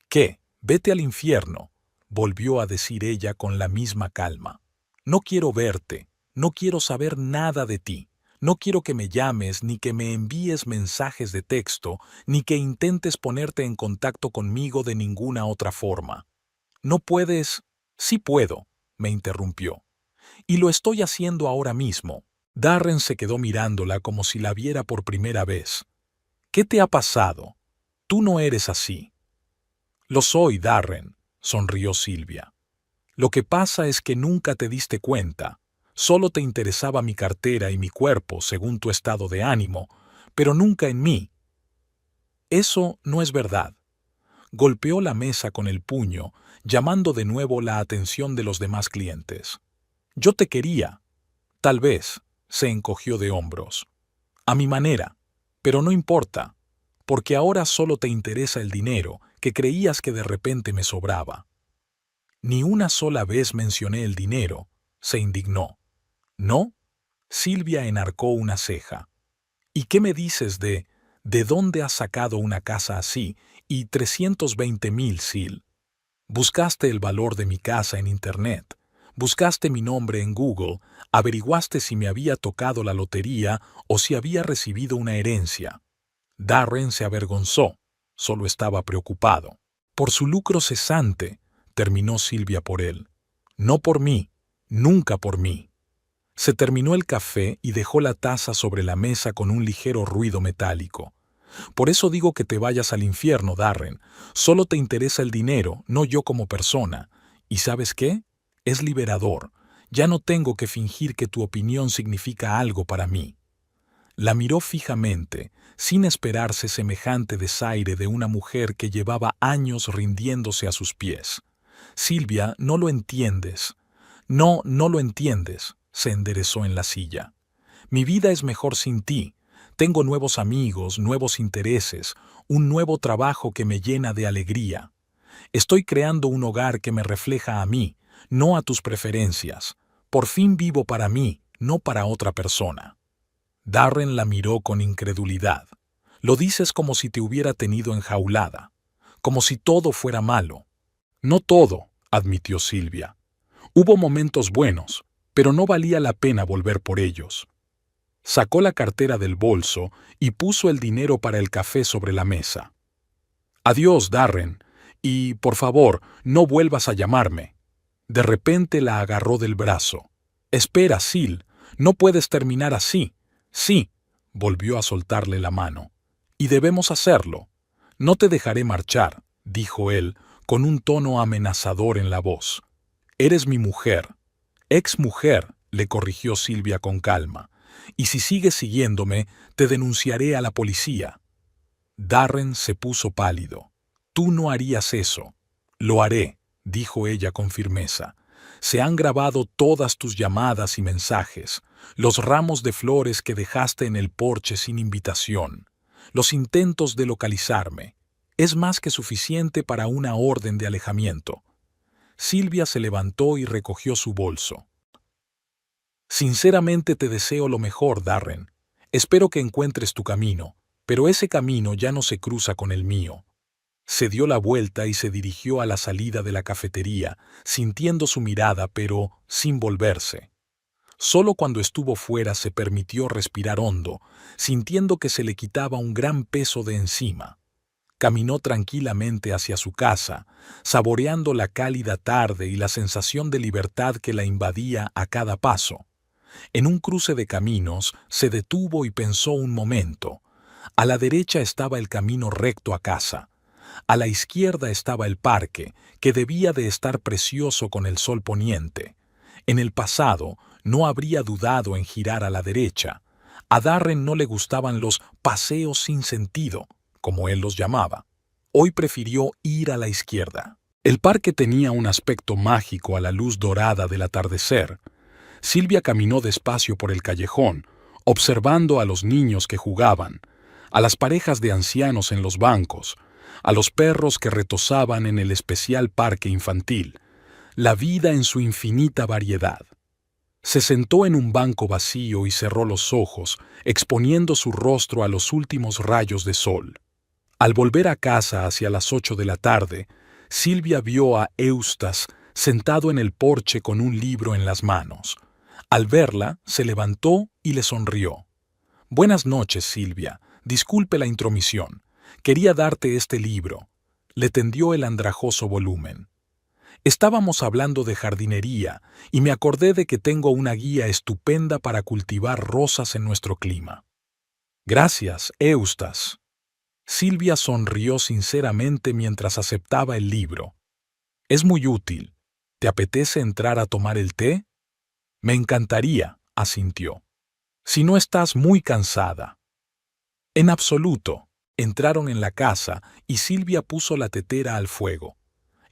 «¿Qué? Vete al infierno». volvió a decir ella con la misma calma. No quiero verte, no quiero saber nada de ti. No quiero que me llames, ni que me envíes mensajes de texto, ni que intentes ponerte en contacto conmigo de ninguna otra forma. No puedes. Sí puedo, me interrumpió. Y lo estoy haciendo ahora mismo. Darren se quedó mirándola como si la viera por primera vez. ¿Qué te ha pasado? Tú no eres así. Lo soy, Darren, sonrió Silvia. Lo que pasa es que nunca te diste cuenta. Solo te interesaba mi cartera y mi cuerpo, según tu estado de ánimo, pero nunca en mí. Eso no es verdad. Golpeó la mesa con el puño, llamando de nuevo la atención de los demás clientes. Yo te quería. Tal vez, se encogió de hombros. A mi manera, pero no importa, porque ahora solo te interesa el dinero que creías que de repente me sobraba. Ni una sola vez mencioné el dinero, se indignó. ¿No? Silvia enarcó una ceja. ¿Y qué me dices de dónde has sacado una casa así y 320,000, Sil? Buscaste el valor de mi casa en Internet, buscaste mi nombre en Google, averiguaste si me había tocado la lotería o si había recibido una herencia. Darren se avergonzó, solo estaba preocupado. Por su lucro cesante, terminó Silvia por él. No por mí, nunca por mí. Se terminó el café y dejó la taza sobre la mesa con un ligero ruido metálico. Por eso digo que te vayas al infierno, Darren. Solo te interesa el dinero, no yo como persona. ¿Y sabes qué? Es liberador. Ya no tengo que fingir que tu opinión significa algo para mí. La miró fijamente, sin esperarse semejante desaire de una mujer que llevaba años rindiéndose a sus pies. Silvia, no lo entiendes. No, no lo entiendes. Se enderezó en la silla. Mi vida es mejor sin ti. Tengo nuevos amigos, nuevos intereses, un nuevo trabajo que me llena de alegría. Estoy creando un hogar que me refleja a mí, no a tus preferencias. Por fin vivo para mí, no para otra persona. Darren la miró con incredulidad. Lo dices como si te hubiera tenido enjaulada, como si todo fuera malo. No todo, admitió Silvia. Hubo momentos buenos, pero no valía la pena volver por ellos. Sacó la cartera del bolso y puso el dinero para el café sobre la mesa. Adiós, Darren, y, por favor, no vuelvas a llamarme. De repente la agarró del brazo. Espera, Sil, no puedes terminar así. Sí, volvió a soltarle la mano. Y debemos hacerlo. No te dejaré marchar, dijo él, con un tono amenazador en la voz. Eres mi mujer. Ex mujer, le corrigió Silvia con calma, y si sigues siguiéndome, te denunciaré a la policía. Darren se puso pálido. Tú no harías eso. Lo haré, dijo ella con firmeza. Se han grabado todas tus llamadas y mensajes, los ramos de flores que dejaste en el porche sin invitación, los intentos de localizarme. Es más que suficiente para una orden de alejamiento. Silvia se levantó y recogió su bolso. Sinceramente te deseo lo mejor, Darren. Espero que encuentres tu camino, pero ese camino ya no se cruza con el mío. Se dio la vuelta y se dirigió a la salida de la cafetería, sintiendo su mirada, pero sin volverse. Solo cuando estuvo fuera se permitió respirar hondo, sintiendo que se le quitaba un gran peso de encima. Caminó tranquilamente hacia su casa, saboreando la cálida tarde y la sensación de libertad que la invadía a cada paso. En un cruce de caminos se detuvo y pensó un momento. A la derecha estaba el camino recto a casa. A la izquierda estaba el parque, que debía de estar precioso con el sol poniente. En el pasado no habría dudado en girar a la derecha. A Darren no le gustaban los paseos sin sentido, como él los llamaba. Hoy prefirió ir a la izquierda. El parque tenía un aspecto mágico a la luz dorada del atardecer. Silvia caminó despacio por el callejón, observando a los niños que jugaban, a las parejas de ancianos en los bancos, a los perros que retozaban en el especial parque infantil, la vida en su infinita variedad. Se sentó en un banco vacío y cerró los ojos, exponiendo su rostro a los últimos rayos de sol. Al volver a casa hacia las 8 de la tarde, Silvia vio a Eustace sentado en el porche con un libro en las manos. Al verla, se levantó y le sonrió. «Buenas noches, Silvia. Disculpe la intromisión. Quería darte este libro». Le tendió el andrajoso volumen. «Estábamos hablando de jardinería y me acordé de que tengo una guía estupenda para cultivar rosas en nuestro clima». «Gracias, Eustace». Silvia sonrió sinceramente mientras aceptaba el libro. «Es muy útil. ¿Te apetece entrar a tomar el té?» «Me encantaría», asintió. «Si no estás muy cansada». En absoluto. Entraron en la casa y Silvia puso la tetera al fuego.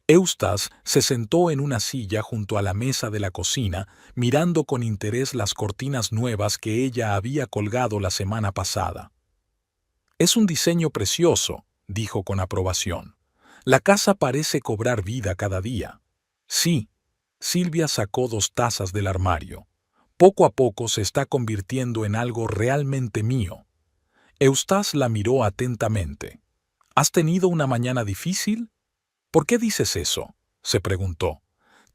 Eustace se sentó en una silla junto a la mesa de la cocina, mirando con interés las cortinas nuevas que ella había colgado la semana pasada. «Es un diseño precioso», dijo con aprobación. «La casa parece cobrar vida cada día». «Sí». Silvia sacó 2 tazas del armario. «Poco a poco se está convirtiendo en algo realmente mío». Eustace la miró atentamente. «¿Has tenido una mañana difícil?» «¿Por qué dices eso?», se preguntó.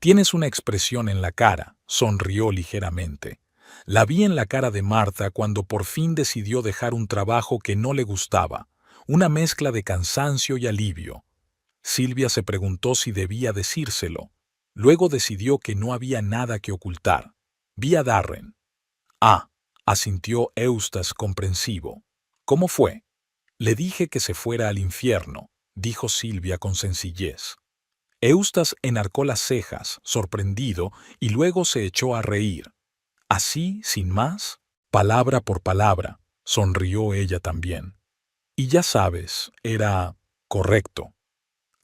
«Tienes una expresión en la cara», sonrió ligeramente. «La vi en la cara de Martha cuando por fin decidió dejar un trabajo que no le gustaba, una mezcla de cansancio y alivio». Silvia se preguntó si debía decírselo. Luego decidió que no había nada que ocultar. «Vi a Darren». «Ah», asintió Eustace comprensivo. «¿Cómo fue?» «Le dije que se fuera al infierno», dijo Silvia con sencillez. Eustace enarcó las cejas, sorprendido, y luego se echó a reír. «¿Así, sin más?» «Palabra por palabra», sonrió ella también. «Y ya sabes, era correcto».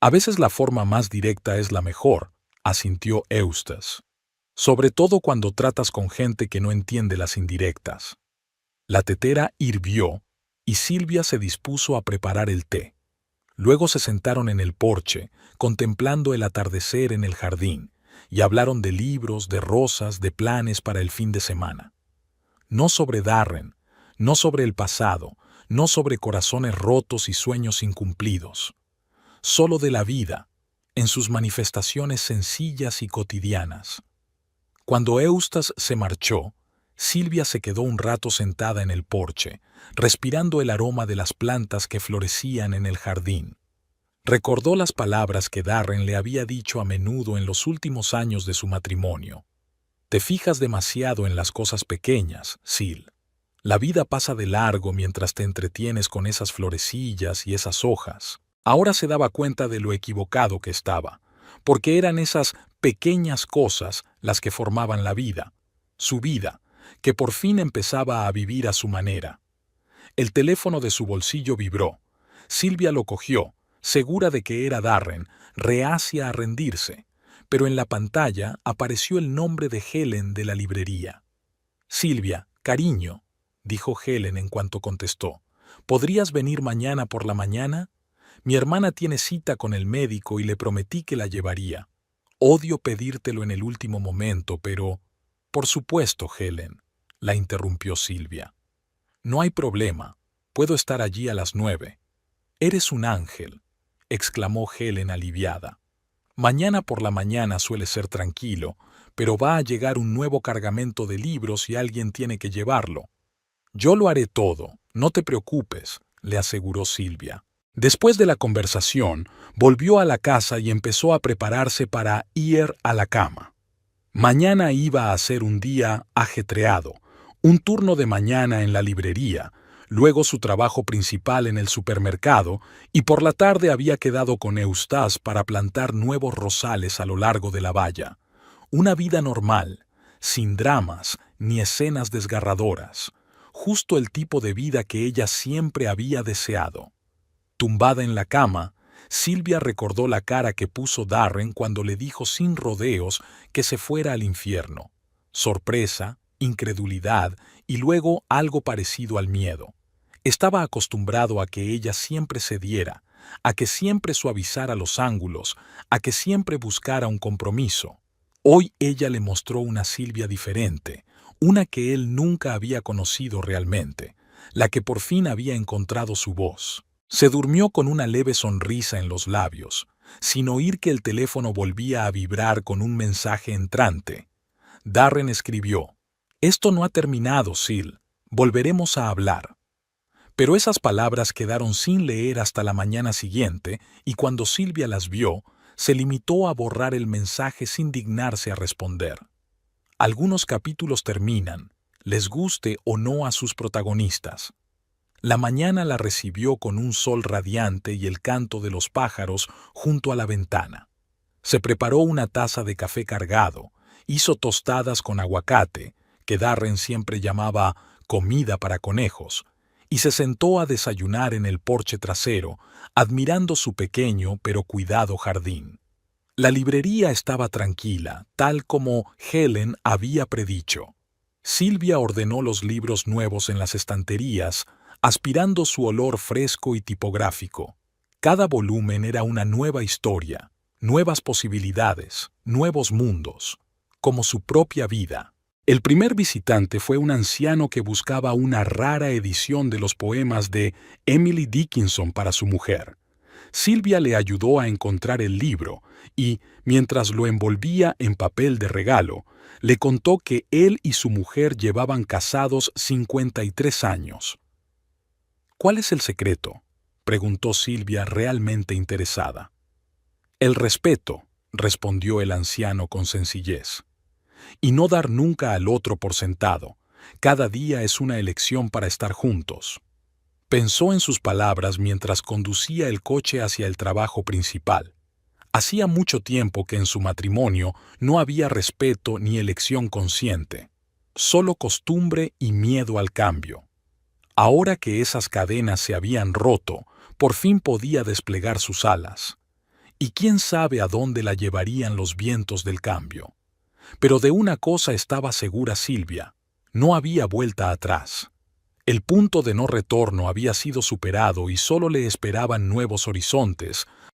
«A veces la forma más directa es la mejor», asintió Eustace. «Sobre todo cuando tratas con gente que no entiende las indirectas». La tetera hirvió y Silvia se dispuso a preparar el té. Luego se sentaron en el porche, contemplando el atardecer en el jardín, y hablaron de libros, de rosas, de planes para el fin de semana. No sobre Darren, no sobre el pasado, no sobre corazones rotos y sueños incumplidos. Solo de la vida, en sus manifestaciones sencillas y cotidianas. Cuando Eustace se marchó, Silvia se quedó un rato sentada en el porche, respirando el aroma de las plantas que florecían en el jardín. Recordó las palabras que Darren le había dicho a menudo en los últimos años de su matrimonio. «Te fijas demasiado en las cosas pequeñas, Sil. La vida pasa de largo mientras te entretienes con esas florecillas y esas hojas». Ahora se daba cuenta de lo equivocado que estaba, porque eran esas pequeñas cosas las que formaban la vida, su vida, que por fin empezaba a vivir a su manera. El teléfono de su bolsillo vibró. Silvia lo cogió, segura de que era Darren, reacia a rendirse, pero en la pantalla apareció el nombre de Helen de la librería. «Silvia, cariño», dijo Helen en cuanto contestó, «¿podrías venir mañana por la mañana? Mi hermana tiene cita con el médico y le prometí que la llevaría. Odio pedírtelo en el último momento, pero...» «Por supuesto, Helen», la interrumpió Silvia. «No hay problema. Puedo estar allí a las 9. «Eres un ángel», exclamó Helen aliviada. «Mañana por la mañana suele ser tranquilo, pero va a llegar un nuevo cargamento de libros y alguien tiene que llevarlo». «Yo lo haré todo, no te preocupes», le aseguró Silvia. Después de la conversación, volvió a la casa y empezó a prepararse para ir a la cama. Mañana iba a ser un día ajetreado, un turno de mañana en la librería, luego su trabajo principal en el supermercado, y por la tarde había quedado con Eustace para plantar nuevos rosales a lo largo de la valla. Una vida normal, sin dramas ni escenas desgarradoras, justo el tipo de vida que ella siempre había deseado. Tumbada en la cama, Silvia recordó la cara que puso Darren cuando le dijo sin rodeos que se fuera al infierno. Sorpresa, incredulidad y luego algo parecido al miedo. Estaba acostumbrado a que ella siempre cediera, a que siempre suavizara los ángulos, a que siempre buscara un compromiso. Hoy ella le mostró una Silvia diferente, una que él nunca había conocido realmente, la que por fin había encontrado su voz. Se durmió con una leve sonrisa en los labios, sin oír que el teléfono volvía a vibrar con un mensaje entrante. Darren escribió: «Esto no ha terminado, Sil. Volveremos a hablar». Pero esas palabras quedaron sin leer hasta la mañana siguiente, y cuando Silvia las vio, se limitó a borrar el mensaje sin dignarse a responder. Algunos capítulos terminan, les guste o no a sus protagonistas. La mañana la recibió con un sol radiante y el canto de los pájaros junto a la ventana. Se preparó una taza de café cargado, hizo tostadas con aguacate, que Darren siempre llamaba comida para conejos, y se sentó a desayunar en el porche trasero, admirando su pequeño pero cuidado jardín. La librería estaba tranquila, tal como Helen había predicho. Silvia ordenó los libros nuevos en las estanterías, aspirando su olor fresco y tipográfico. Cada volumen era una nueva historia, nuevas posibilidades, nuevos mundos, como su propia vida. El primer visitante fue un anciano que buscaba una rara edición de los poemas de Emily Dickinson para su mujer. Silvia le ayudó a encontrar el libro y, mientras lo envolvía en papel de regalo, le contó que él y su mujer llevaban casados 53 años. «¿Cuál es el secreto?», preguntó Silvia realmente interesada. «El respeto», respondió el anciano con sencillez. «Y no dar nunca al otro por sentado. Cada día es una elección para estar juntos». Pensó en sus palabras mientras conducía el coche hacia el trabajo principal. Hacía mucho tiempo que en su matrimonio no había respeto ni elección consciente, solo costumbre y miedo al cambio. Ahora que esas cadenas se habían roto, por fin podía desplegar sus alas. Y quién sabe a dónde la llevarían los vientos del cambio. Pero de una cosa estaba segura Silvia: no había vuelta atrás. El punto de no retorno había sido superado y solo le esperaban nuevos horizontes,